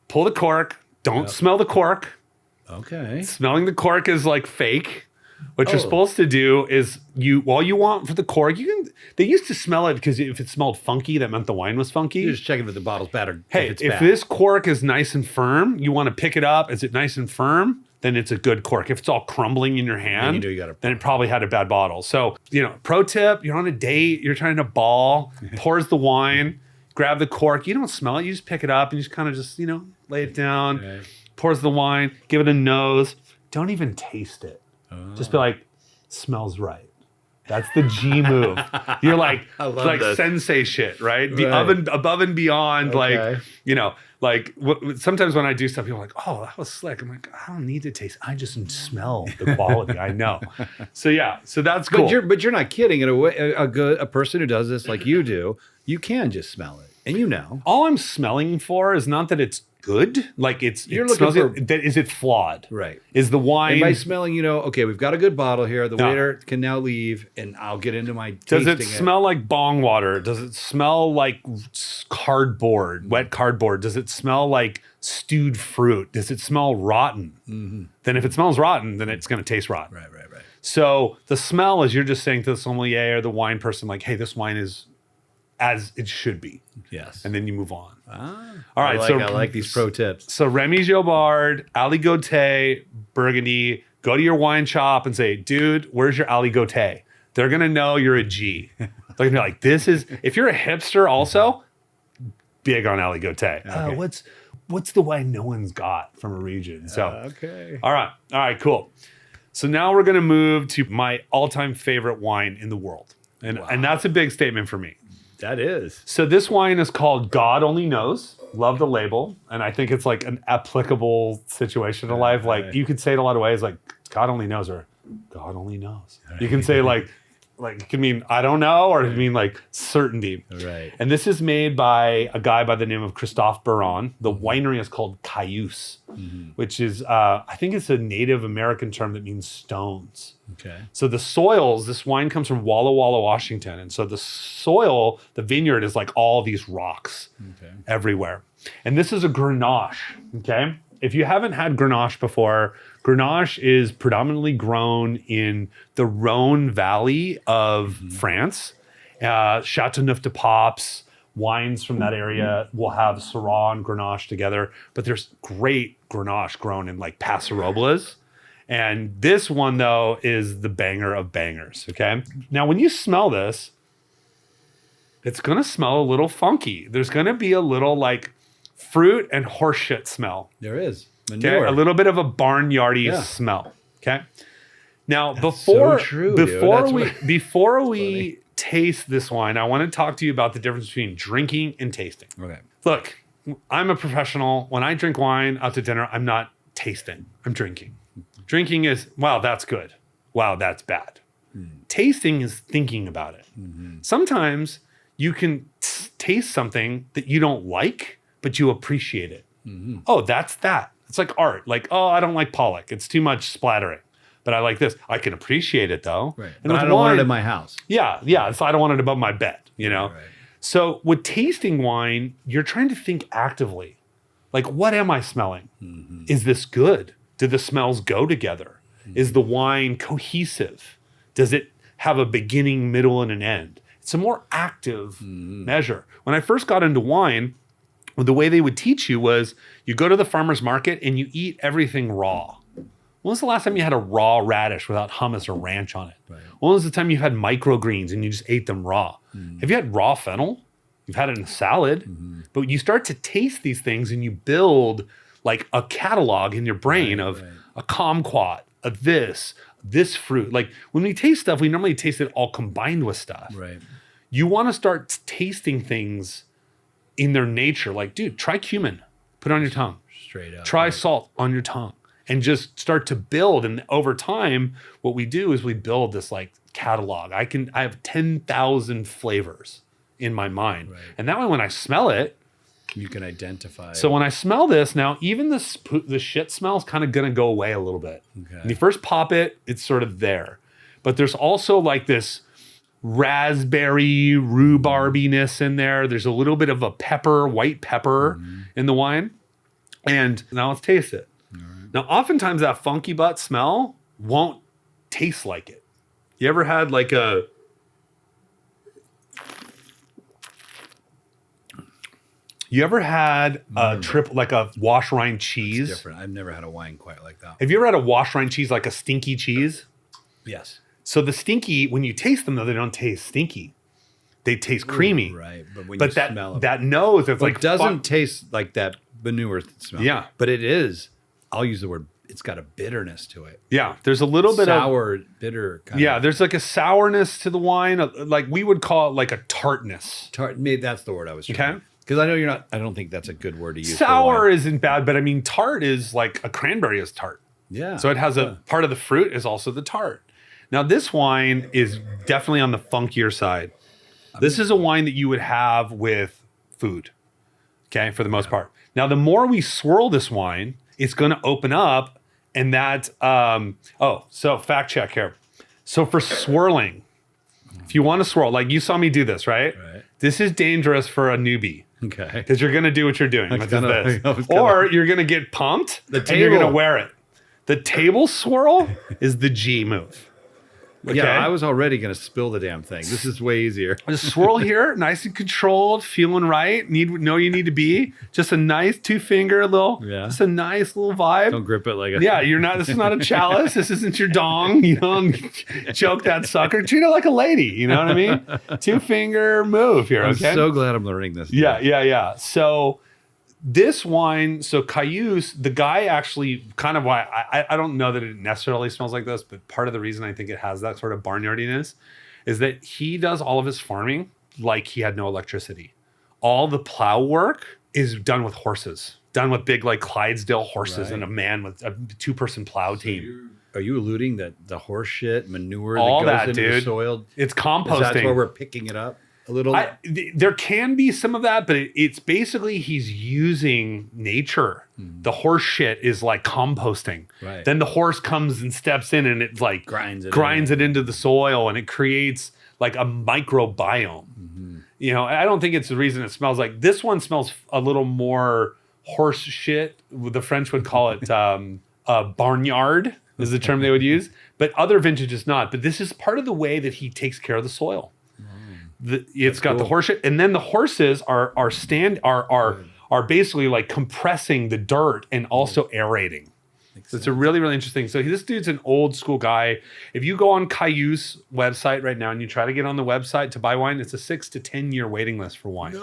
Pull the cork. Don't smell the cork. okay. Smelling the cork is like fake. What you're supposed to do is all you want for the cork, they used to smell it because if it smelled funky, that meant the wine was funky. You're just checking if the bottle's bad or Hey, if it's if bad. this cork is nice and firm, you want to pick it up. Is it nice and firm? Then it's a good cork. If it's all crumbling in your hand, then it probably had a bad bottle. So, pro tip, you're on a date, you're trying to ball, pours the wine, grab the cork. You don't smell it. You just pick it up and you just kind of lay it down, Okay. pours the wine, give it a nose. Don't even taste it. Just be like, smells right. That's the G move. You're like, this. sensei shit, right? Right. Above and beyond, Okay. sometimes when I do stuff, people are like, oh, that was slick. I'm like, I don't need to taste. I just smell the quality. I know. So that's cool. But you're not kidding. In a way, a person who does this like you do, you can just smell it, and All I'm smelling for is not that it's good. Like You're looking for- is it flawed? Right. Is the wine? And by smelling, okay, we've got a good bottle here. The No. waiter can now leave, and I'll get into my Does tasting it smell like bong water? Does it smell like cardboard, wet cardboard? Does it smell like stewed fruit? Does it smell rotten? Then if it smells rotten, then it's going to taste rotten. Right. So the smell is you're just saying to the sommelier or the wine person, like, hey, this wine is as it should be. Yes. And then you move on. All right, I like these pro tips. So Remy Jobard, Aligotay, Burgundy, go to your wine shop and say, dude, where's your Aligotay? They're going to know you're a G. They're going to be like, if you're a hipster also, big on Aligotay. Okay. What's the wine no one's got from a region? So, Okay. all right, cool. So now we're going to move to my all-time favorite wine in the world. And that's a big statement for me. That is. So this wine is called God Only Knows. Love the label. And I think it's like an applicable situation in life. Like you could say it a lot of ways, like God only knows or God only knows. You can say like it can mean I don't know, or it can mean like certainty. Right. And this is made by a guy by the name of Christophe Baron. The winery is called Cayuse, which is I think it's a Native American term that means stones. Okay. So the soils, this wine comes from Walla Walla, Washington. And so the soil, the vineyard is like all these rocks everywhere. And this is a Grenache, okay? If you haven't had Grenache before, Grenache is predominantly grown in the Rhone Valley of France. Chateauneuf-du-Pape, wines from that area will have Syrah and Grenache together. But there's great Grenache grown in like Paso Robles. And this one, though, is the banger of bangers, okay? Now, when you smell this, it's going to smell a little funky. There's going to be a little like fruit and horseshit smell. There is. Okay, Manure. a little bit of a barnyardy smell. Okay. Now, so true, dude. before we taste this wine, I want to talk to you about the difference between drinking and tasting. Okay. Look, I'm a professional. When I drink wine out to dinner, I'm not tasting. I'm drinking. Drinking is, wow, that's good. Wow, that's bad. Tasting is thinking about it. Sometimes you can taste something that you don't like, but you appreciate it. Oh, that's that. It's like art. Like, oh, I don't like Pollock. It's too much splattering. But I like this. I can appreciate it though. Right. And But with I don't want it wine- in my house. Yeah. So I don't want it above my bed, Right. So with tasting wine, you're trying to think actively. Like, what am I smelling? Is this good? Do the smells go together? Is the wine cohesive? Does it have a beginning, middle, and an end? It's a more active measure. When I first got into wine, the way they would teach you was you go to the farmer's market and you eat everything raw. When was the last time you had a raw radish without hummus or ranch on it? Right. When was the time you had microgreens and you just ate them raw? Have you had raw fennel? You've had it in a salad. But you start to taste these things and you build like a catalog in your brain of a kumquat, a this fruit. Like when we taste stuff, we normally taste it all combined with stuff. Right. You want to start tasting things in their nature. Like, dude, try cumin. Put it on your tongue. Straight up. Try salt on your tongue. And just start to build. And over time, what we do is we build this like catalog. I have 10,000 flavors in my mind. Right. And that way when I smell it, you can identify. So when I smell this now, even the shit smell is kind of going to go away a little bit. Okay. When you first pop it, it's sort of there. But there's also like this raspberry rhubarbiness in there. There's a little bit of a pepper, white pepper in the wine. And now let's taste it. Now, oftentimes that funky butt smell won't taste like it. You ever had like a... You ever had a like a wash rind cheese? It's different. I've never had a wine quite like that. Have you ever had a wash rind cheese, like a stinky cheese? Yes. So the stinky, when you taste them, though, they don't taste stinky. They taste creamy. Right. But when but you smell them. that nose, it's like... It doesn't taste like that manure smell. Yeah. But it is, I'll use the word, it's got a bitterness to it. Yeah. There's a little bit of... Sour, bitter kind of. Yeah. There's like a sourness to the wine. Like we would call it like a tartness. Maybe that's the word I was trying to. Because I know you're not, I don't think that's a good word to use. Sour isn't bad, but I mean, tart is like a cranberry is tart. Yeah. So it has a part of the fruit is also the tart. Now, this wine is definitely on the funkier side. This is a wine that you would have with food, okay, for the most part. Now, the more we swirl this wine, it's going to open up, and that, so fact check here. So for swirling, if you want to swirl, like you saw me do this, right? Right. This is dangerous for a newbie. Okay. Because you're going to do what you're doing, which is this. Or Or you're going to get pumped, and you're going to wear it. The table swirl is the G move. Okay? Yeah, I was already going to spill the damn thing. This is way easier. Just swirl here, nice and controlled, feeling right. Know you need to be. Just a nice 2-finger little, just a nice little vibe. Don't grip it like a... Yeah, this is not a chalice. This isn't your dong. You know, choke that sucker. Treat it like a lady. You know what I mean? 2-finger move here, okay? I'm so glad I'm learning this. Yeah. So this wine, so Cayuse, the guy actually kind of why I don't know that it necessarily smells like this, but part of the reason I think it has that sort of barnyardiness is that he does all of his farming like he had no electricity. All the plow work is done with horses, done with big like Clydesdale horses and a man with a 2-person plow team. Are you alluding that the horse shit, manure all that goes that, into dude. the soil? It's composting. That's where we're picking it up? A little. There can be some of that, but it's basically he's using nature. The horse shit is like composting. Right. Then the horse comes and steps in and it like grinds it into the soil, and it creates like a microbiome. You know, I don't think it's the reason it smells like this one smells a little more horse shit. The French would call it barnyard is the term they would use, but other vintages not. But this is part of the way that he takes care of the soil. It's got the horse shit, and then the horses are basically like compressing the dirt and also aerating. So it's a really, really interesting. So this dude's an old school guy. If you go on Cayuse website right now and you try to get on the website to buy wine, it's a 6 to 10 year waiting list for wine.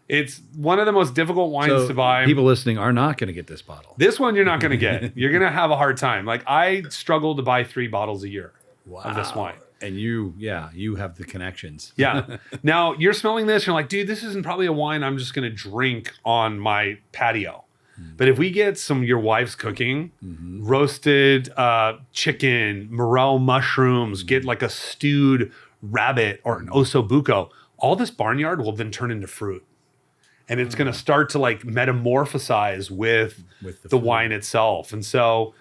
It's one of the most difficult wines to buy. People listening are not going to get this bottle. This one you're not going to get. You're going to have a hard time. Like I struggle to buy 3 bottles a year of this wine. And you have the connections. Yeah. Now you're smelling this, you're like, dude, this isn't probably a wine I'm just going to drink on my patio. But if we get some your wife's cooking, roasted chicken, morel mushrooms, get like a stewed rabbit or an ossobuco, all this barnyard will then turn into fruit. And it's going to start to like metamorphosize with the wine itself. And so,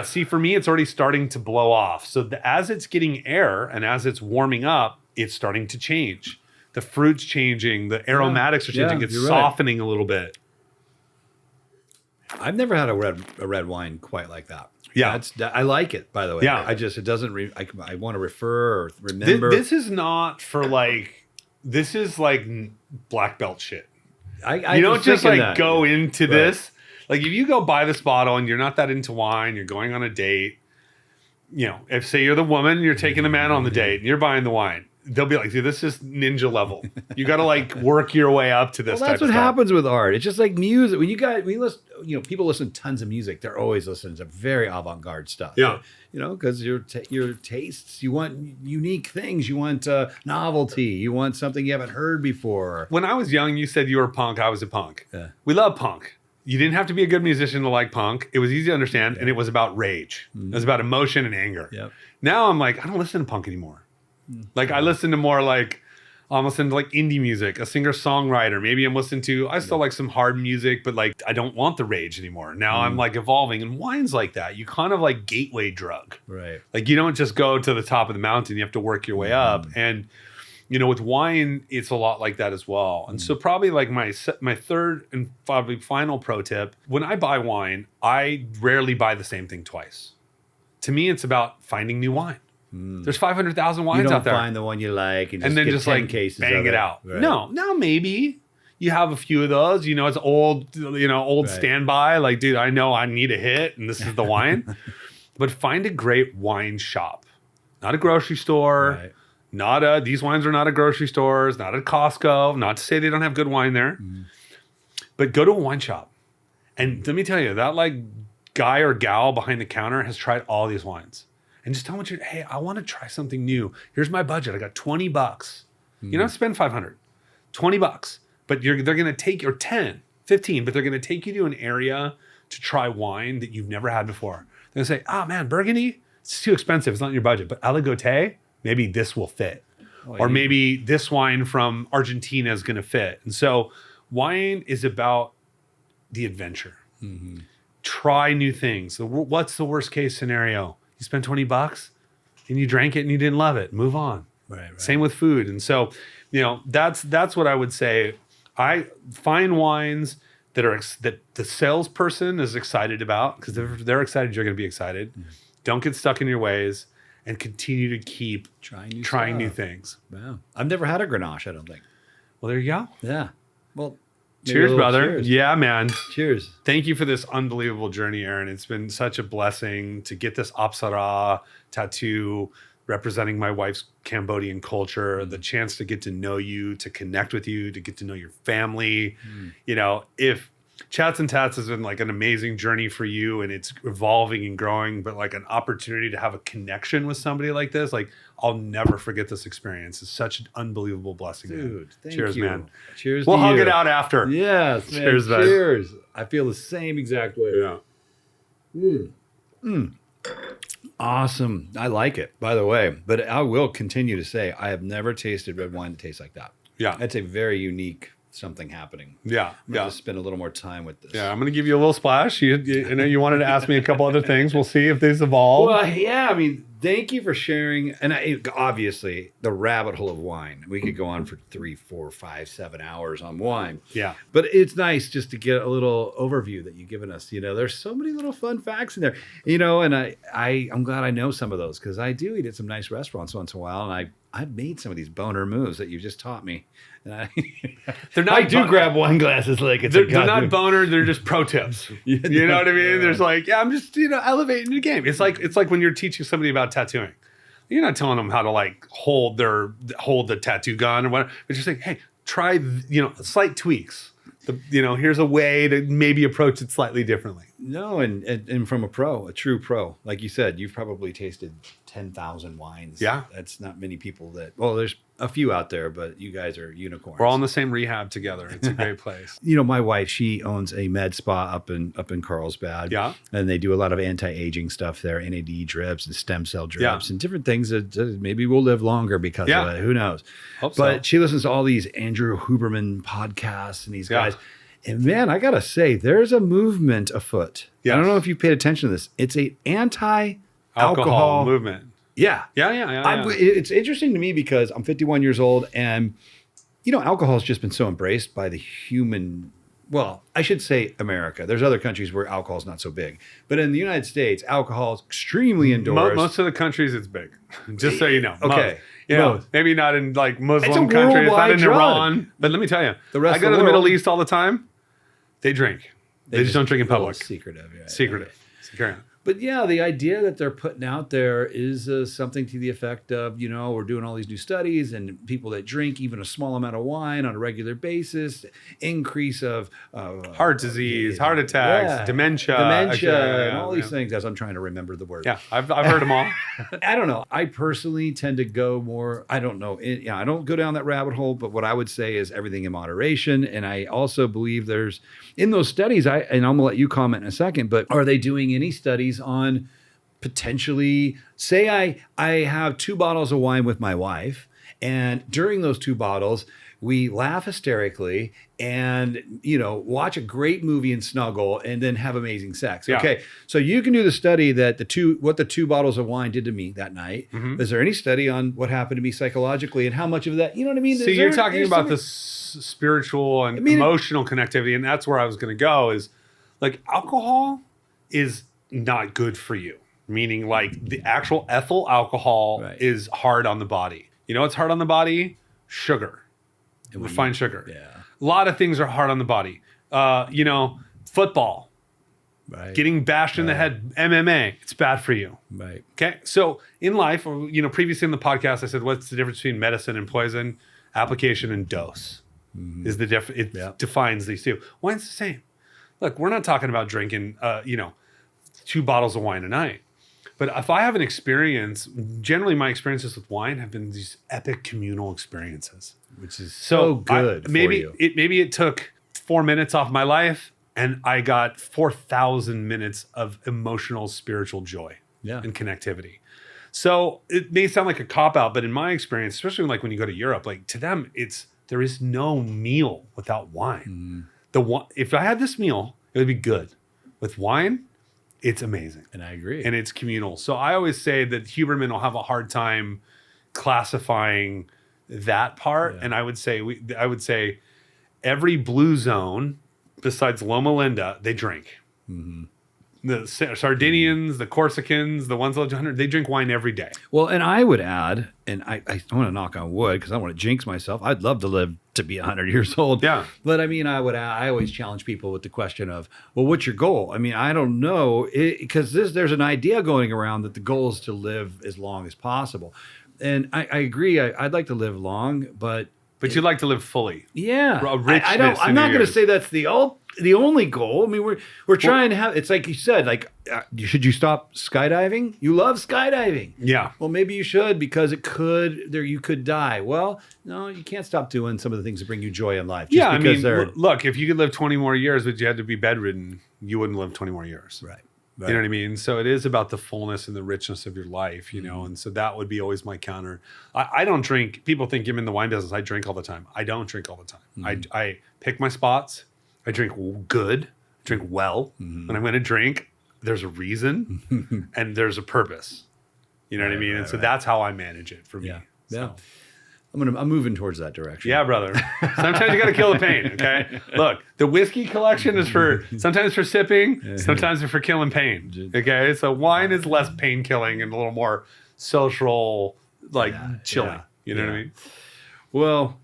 see, for me, it's already starting to blow off. So as it's getting air and as it's warming up, it's starting to change. The fruit's changing. The aromatics are changing. It's softening a little bit. I've never had a red wine quite like that. Yeah. I like it, by the way. Yeah. It doesn't, I want to refer or remember. This is not for like, this is like black belt shit. I You don't just like that. go into Right. this. Like if you go buy this bottle and you're not that into wine, you're going on a date, you know, if say you're the woman, you're taking the man on the date and you're buying the wine. They'll be like, dude, this is ninja level. You got to like work your way up to this. Well, that's what happens with art. It's just like music. When you listen, you know, people listen to tons of music. They're always listening to very avant-garde stuff. Yeah. You know, because your tastes, you want unique things. You want novelty. You want something you haven't heard before. When I was young, you said you were a punk. I was a punk. Yeah. We love punk. You didn't have to be a good musician to like punk. It was easy to understand, and it was about rage. It was about emotion and anger. Yep. Now I'm like, I don't listen to punk anymore. Like I listen to more like, I'm listening to like indie music, a singer-songwriter. Maybe I'm listening to, I still like some hard music, but like I don't want the rage anymore. Now I'm like evolving, and wine's like that. You kind of like gateway drug. Right. Like you don't just go to the top of the mountain. You have to work your way up. And, you know, with wine, it's a lot like that as well. And so probably like my third and probably final pro tip, when I buy wine, I rarely buy the same thing twice. To me, it's about finding new wine. There's 500,000 wines You don't out there. find the one you like and And then get just 10 like cases bang of it out. Right. No, maybe you have a few of those. You know, it's old Right. standby. Like, dude, I know I need a hit, and this is the wine. But find a great wine shop, not a grocery store. Right. These wines are not at grocery stores, not at Costco. Not to say they don't have good wine there, but go to a wine shop, and let me tell you that like guy or gal behind the counter has tried all these wines. And just tell them, hey, I want to try something new. Here's my budget. I got $20. You don't spend $500, $20. But they're going to take your 10, 15, but they're going to take you to an area to try wine that you've never had before. They're going to say, man, Burgundy, it's too expensive. It's not in your budget. But Aligotay, maybe this will fit. Or maybe this wine from Argentina is going to fit. And so wine is about the adventure. Try new things. So what's the worst case scenario? You spent $20 and you drank it and you didn't love it. Move on. Right. Same with food. And so, you know, that's what I would say. I find wines that the salesperson is excited about, because if they're excited, you're going to be excited. Don't get stuck in your ways and continue to keep trying new things. Wow. I've never had a Grenache, I don't think. Well, there you go. Yeah. Well, maybe a Cheers, little brother. cheers. Yeah, man. Cheers. Thank you for this unbelievable journey, Aaron. It's been such a blessing to get this Apsara tattoo representing my wife's Cambodian culture, the chance to get to know you, to connect with you, to get to know your family. You know, if Chats and Tats has been like an amazing journey for you and it's evolving and growing, but like an opportunity to have a connection with somebody like this, like I'll never forget this experience. It's such an unbelievable blessing. Dude, thank Cheers, you. man. Cheers. We'll to hug you. it out after. Yes. Man. Cheers, bud. Cheers. I feel the same exact way. Yeah. Awesome. I like it, by the way. But I will continue to say I have never tasted red wine that tastes like that. Yeah. That's a very unique something happening. Yeah. I'm going to spend a little more time with this. Yeah, I'm going to give you a little splash. I know you wanted to ask me a couple other things. We'll see if these evolve. Well, yeah, I mean, thank you for sharing. And obviously, the rabbit hole of wine. We could go on for 3, 4, 5, 7 hours on wine. Yeah. But it's nice just to get a little overview that you've given us. You know, there's so many little fun facts in there. You know, and I'm glad I know some of those, because I do eat at some nice restaurants once in a while, and I've made some of these boner moves that you just taught me. And They're not I do grab wine glasses like it's They're a goddamn- not boner. They're just pro tips. You know what I mean? There's like, I'm just, elevating the game. It's like when you're teaching somebody about tattooing. You're not telling them how to like hold the tattoo gun or whatever, but you're saying, hey, try, slight tweaks. Here's a way to maybe approach it slightly differently. No, and from a true pro, like you said, you've probably tasted 10,000 wines. Yeah. That's not many people there's a few out there, but you guys are unicorns. We're all in the same rehab together. It's a great place. My wife, she owns a med spa up in Carlsbad. Yeah. And they do a lot of anti-aging stuff there, NAD drips and stem cell drips Yeah. and different things that maybe we'll live longer because of it. Who knows? Hope but so. she listens to all these Andrew Huberman podcasts and these Yeah. guys. And man, I got to say, there's a movement afoot. Yes. I don't know if you paid attention to this. It's a Alcohol anti-alcohol movement. Yeah. Yeah. It's interesting to me because I'm 51 years old and, alcohol has just been so embraced by the human well, I should say America. There's other countries where alcohol is not so big. But in the United States, alcohol is extremely endorsed. Most of the countries, it's big. Just so you know. Okay. Maybe not in like It's Muslim a countries, not worldwide in drug. Iran. But let me tell you, The rest I go of to the the Middle world- East all the time. They drink. They just don't drink in public. Secretive. Yeah, Secretive. Carry on. But yeah, the idea that they're putting out there is something to the effect of, we're doing all these new studies and people that drink even a small amount of wine on a regular basis, increase of Heart disease, heart attacks, dementia. and all these things as I'm trying to remember the word. Yeah, I've heard them all. I don't know. I personally tend to go more, I don't know. I don't go down that rabbit hole, but what I would say is everything in moderation. And I also believe there's, in those studies, and I'm going to let you comment in a second, but are they doing any studies on potentially, say I have 2 bottles of wine with my wife, and during those 2 bottles, we laugh hysterically and, watch a great movie and snuggle and then have amazing sex. Yeah. Okay. So you can do the study that what the 2 bottles of wine did to me that night. Mm-hmm. Is there any study on what happened to me psychologically and how much of that, you know what I mean? So you're talking about the spiritual and emotional connectivity, and that's where I was going to go is like alcohol is not good for you, meaning like the actual ethyl alcohol is hard on the body. You know what's hard on the body? Sugar, refined sugar. Yeah. A lot of things are hard on the body. Football, getting bashed in the head, MMA, it's bad for you. Right. Okay. So in life, or, previously in the podcast, I said, what's the difference between medicine and poison? Application and dose is the difference. It defines these two. Wine's the same. Look, we're not talking about drinking, 2 bottles of wine a night. But if I have an experience, generally my experiences with wine have been these epic communal experiences. Which is so good maybe for you. Maybe it took 4 minutes off my life and I got 4,000 minutes of emotional, spiritual joy and connectivity. So it may sound like a cop-out, but in my experience, especially like when you go to Europe, like to them, there is no meal without wine. If I had this meal, it would be good. With wine, it's amazing. And I agree. And it's communal. So I always say that Huberman will have a hard time classifying that part. And I would say every blue zone besides Loma Linda, they drink. Mm-hmm. The Sardinians, the Corsicans, the ones that live to 100, they drink wine every day. Well, and I would add, and I want to knock on wood because I don't want to jinx myself. I'd love to live to be 100 years old. Yeah. But I mean, I always challenge people with the question of, well, what's your goal? I mean, I don't know, because there's an idea going around that the goal is to live as long as possible. And I agree. I'd like to live long, but you'd like to live fully. Yeah. A richness I'm in not your going to years. say that's the only goal. I mean, we're trying to have, it's like you said, like, should you stop skydiving? You love skydiving. Yeah. Well, maybe you should because you could die. Well, no, you can't stop doing some of the things that bring you joy in life. Just because look, if you could live 20 more years, but you had to be bedridden, you wouldn't live 20 more years. Right. You know what I mean? So it is about the fullness and the richness of your life, and so that would be always my counter. I don't drink. People think I'm in the wine business. I drink all the time. I don't drink all the time. I pick my spots. I drink good, drink well. When I'm going to drink, there's a reason and there's a purpose. You know what I mean? And so that's how I manage it for me. Yeah. So. I'm moving towards that direction. Yeah, brother. Sometimes you got to kill the pain, okay? Look, the whiskey collection is sometimes for sipping, sometimes for killing pain, okay? So wine is less pain killing and a little more social, chilling. You know what I mean? Well,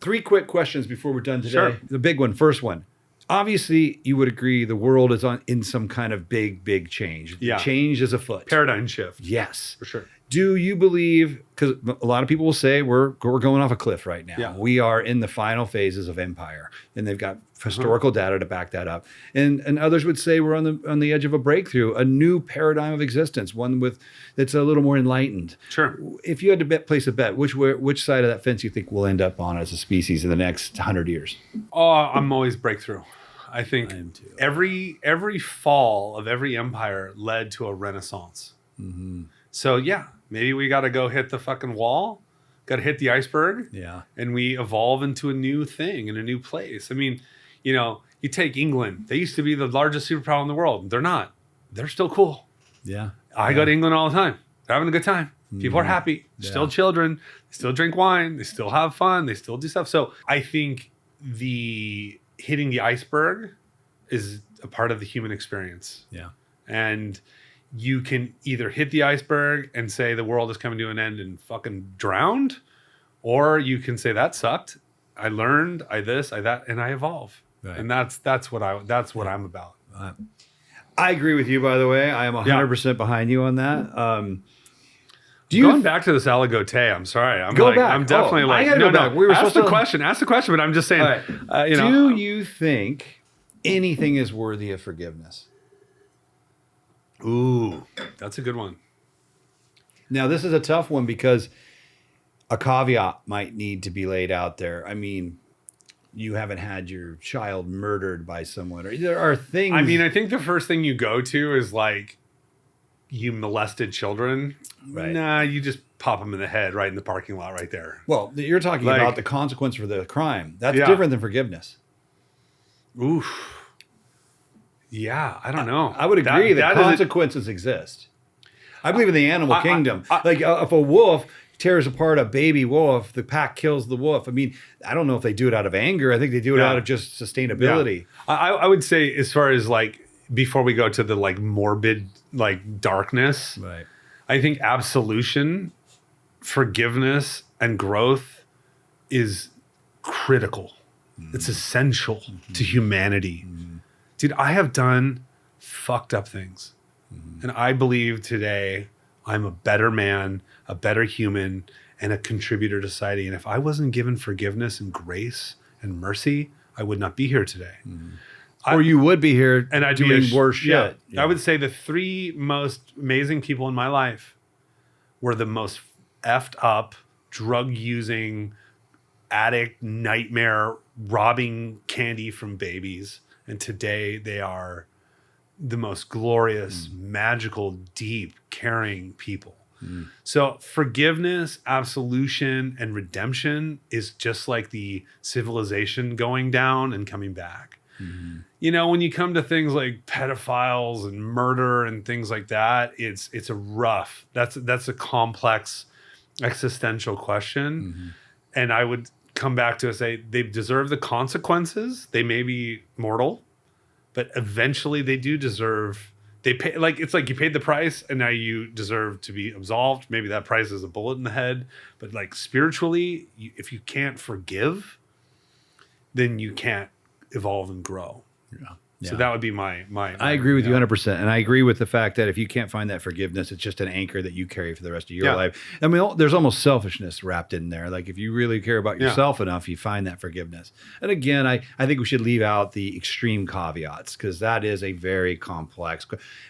3 quick questions before we're done today. Sure. The big one, first one. Obviously, you would agree the world is in some kind of big change. Yeah. Change is afoot. Paradigm shift. Yes. For sure. Do you believe, because a lot of people will say we're going off a cliff right now. Yeah. We are in the final phases of empire, and they've got historical data to back that up. And others would say we're on the edge of a breakthrough, a new paradigm of existence, one that's a little more enlightened. Sure. If you had to place a bet, which side of that fence you think we'll end up on as a species in the next 100 years? Oh, I'm always breakthrough. I think every fall of every empire led to a renaissance. Mm-hmm. So yeah, maybe we got to go hit the fucking wall, got to hit the iceberg, and we evolve into a new thing in a new place. I mean, you take England; they used to be the largest superpower in the world. They're not. They're still cool. Yeah, I go to England all the time. They're having a good time. People are happy. They're still children. They still drink wine. They still have fun. They still do stuff. So I think the hitting the iceberg is a part of the human experience. Yeah. And you can either hit the iceberg and say the world is coming to an end and fucking drowned, or you can say that sucked. I learned, I this, I that, and I evolve. Right. And that's what I'm about. I agree with you, by the way. I am 100% behind you on that. Going back to this Aligotay, I'm sorry. I'm definitely I like, gotta no, go back. We were ask supposed the to- question, but I'm just saying, All right. Do you think anything is worthy of forgiveness? Ooh, that's a good one. Now, this is a tough one because a caveat might need to be laid out there. I mean, you haven't had your child murdered by someone. Or there are things. I mean, I think the first thing you go to is like, you molested children. Right. Nah, you just pop them in the head right in the parking lot right there. Well, you're talking Like- about the consequence for the crime. That's Yeah. different than forgiveness. Oof. Yeah, I don't know. I would agree that is a- consequences exist. I believe in the animal kingdom. I- If a wolf tears apart a baby wolf, the pack kills the wolf. I mean, I don't know if they do it out of anger. I think they do it Yeah. out of just sustainability. Yeah. I would say, as far as like, before we go to the like morbid like darkness, Right. I think absolution, forgiveness, and growth is critical. It's essential to humanity. Dude, I have done fucked up things. And I believe today I'm a better man, a better human, and a contributor to society. And if I wasn't given forgiveness and grace and mercy, I would not be here today. Or you would be here And I'd doing be worse yeah. shit. Yeah. I would say the three most amazing people in my life were the most effed up, drug using, addict, nightmare, robbing candy from babies. And today they are the most glorious, magical, deep, caring people. So forgiveness, absolution, and redemption is just like the civilization going down and coming back. You know, when you come to things like pedophiles and murder and things like that, it's a rough. That's a complex existential question. And I would come back to say they deserve the consequences. They may be mortal, but eventually they do deserve. They pay, like, it's like you paid the price and now you deserve to be absolved. Maybe that price is a bullet in the head, but like spiritually, if you can't forgive, then you can't evolve and grow. So that would be my I agree with you 100%. And I agree with the fact that if you can't find that forgiveness, it's just an anchor that you carry for the rest of your life. I mean, there's almost selfishness wrapped in there. Like if you really care about yourself enough, you find that forgiveness. And again, I think we should leave out the extreme caveats because that is a very complex.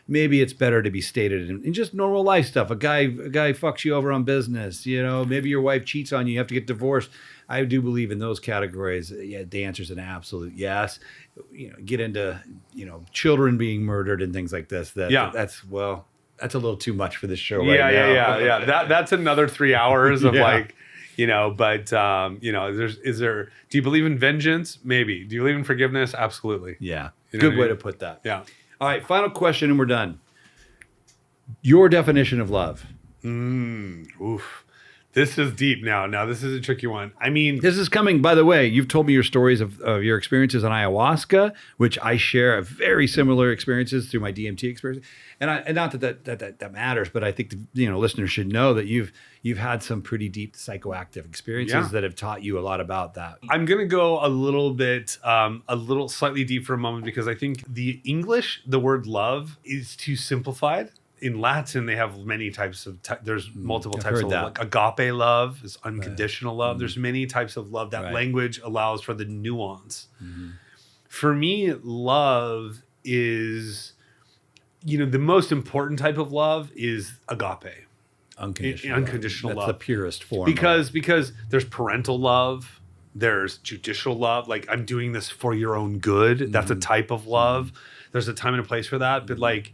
Maybe it's better to be stated in just normal life stuff. A guy fucks you over on business. You know, maybe your wife cheats on you. You have to get divorced. I do believe in those categories. Yeah, the answer is an absolute yes. You know, get into, children being murdered and things like this. That's a little too much for this show right now. Yeah. That's another 3 hours of do you believe in vengeance? Maybe. Do you believe in forgiveness? Absolutely. Yeah. You know Good what I way mean? to put that. Yeah. All right, final question and we're done. Your definition of love. Oof. This is deep now. Now, this is a tricky one. I mean, This is coming, by the way, you've told me your stories of your experiences on ayahuasca, which I share very similar experiences through my DMT experience. And not that matters, but I think listeners should know that you've had some pretty deep psychoactive experiences that have taught you a lot about that. I'm going to go a little slightly deep for a moment because I think the word love is too simplified. In Latin, they have many types of, there's multiple types of love. Like agape love is unconditional love. There's many types of love. That language allows for the nuance. For me, love is, the most important type of love is agape. Unconditional love. That's the purest form. Because there's parental love. There's judicial love. Like, I'm doing this for your own good. That's a type of love. There's a time and a place for that. But like,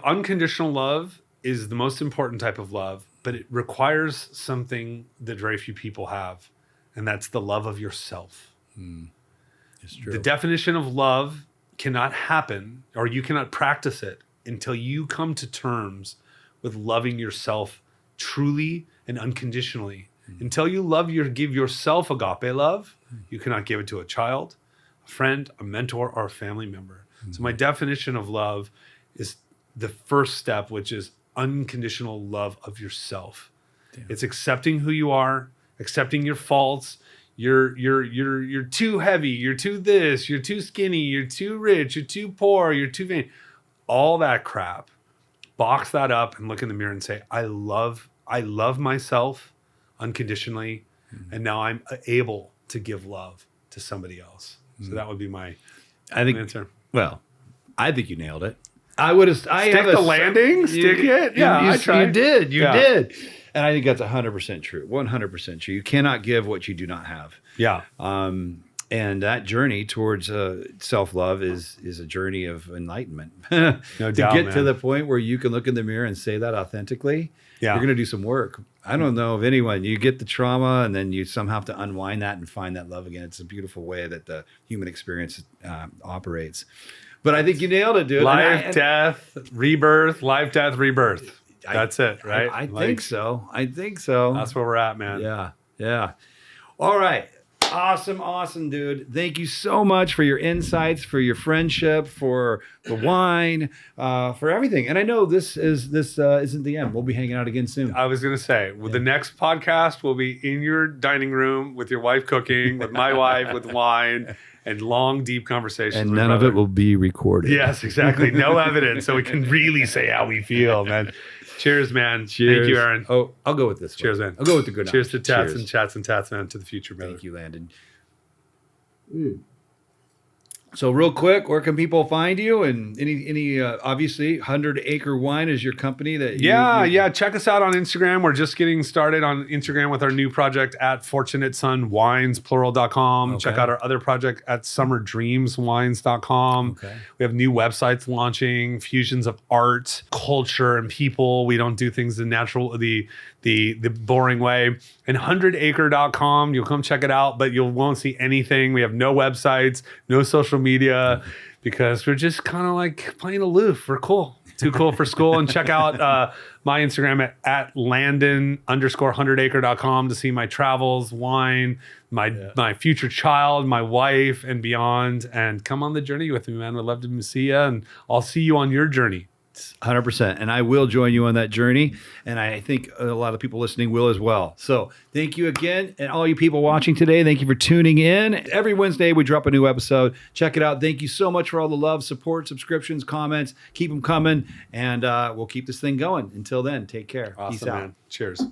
unconditional love is the most important type of love, but it requires something that very few people have, and that's the love of yourself. It's true. The definition of love cannot happen, or you cannot practice it until you come to terms with loving yourself truly and unconditionally. Until you give yourself agape love, you cannot give it to a child, a friend, a mentor, or a family member. So my definition of love is the first step, which is unconditional love of yourself. It's accepting who you are, accepting your faults. You're too heavy. You're too this. You're too skinny. You're too rich. You're too poor. You're too vain. All that crap. Box that up and look in the mirror and say, I love myself unconditionally, and now I'm able to give love to somebody else. So that would be my answer. Well, I think you nailed it. I would have. Stick the landing. Stick it. Yeah, I tried. You did. And I think that's 100% true. 100% true. You cannot give what you do not have. Yeah. And that journey towards self-love is a journey of enlightenment. No doubt, to get to man. the point where you can look in the mirror and say that authentically, Yeah. you're going to do some work. I don't know of anyone. You get the trauma and then you somehow have to unwind that and find that love again. It's a beautiful way that the human experience operates. But I think you nailed it, dude. Life, death, rebirth. Life, death, rebirth. That's it, right? I think so. That's where we're at, man. Yeah. All right. Awesome, dude. Thank you so much for your insights, for your friendship, for the wine, for everything. And I know this isn't the end. We'll be hanging out again soon. I was going to say, the next podcast will be in your dining room with your wife cooking, with my wife, with wine, and long, deep conversations. And with none of it will be recorded. Yes, exactly. No evidence, so we can really say how we feel, man. Cheers, man. Cheers. Thank you, Aaron. Oh, I'll go with this one. Cheers, man. I'll go with the good Cheers to one. tats Cheers. and chats and tats, man. To the future, brother. Thank you, Landon. So real quick, where can people find you? And any obviously 100 Acre Wine is your company that you, Yeah. Check us out on Instagram. We're just getting started on Instagram with our new project at Fortunate Son Wines, plural.com. Okay. Check out our other project at summerdreamswines.com. Okay. We have new websites launching, fusions of art, culture, and people. We don't do things the natural, the boring way. And 100acre.com. You'll come check it out, but you won't see anything. We have no websites, no social media, because we're just kind of like playing aloof. We're cool. Too cool for school. And check out my Instagram at Landon_100acre.com to see my travels, wine, my future child, my wife, and beyond. And come on the journey with me, man. We'd love to see you, and I'll see you on your journey. 100%. And I will join you on that journey. And I think a lot of people listening will as well. So thank you again. And all you people watching today, thank you for tuning in. Every Wednesday, we drop a new episode. Check it out. Thank you so much for all the love, support, subscriptions, comments. Keep them coming. And we'll keep this thing going. Until then, take care. Awesome, Peace out. man. Cheers.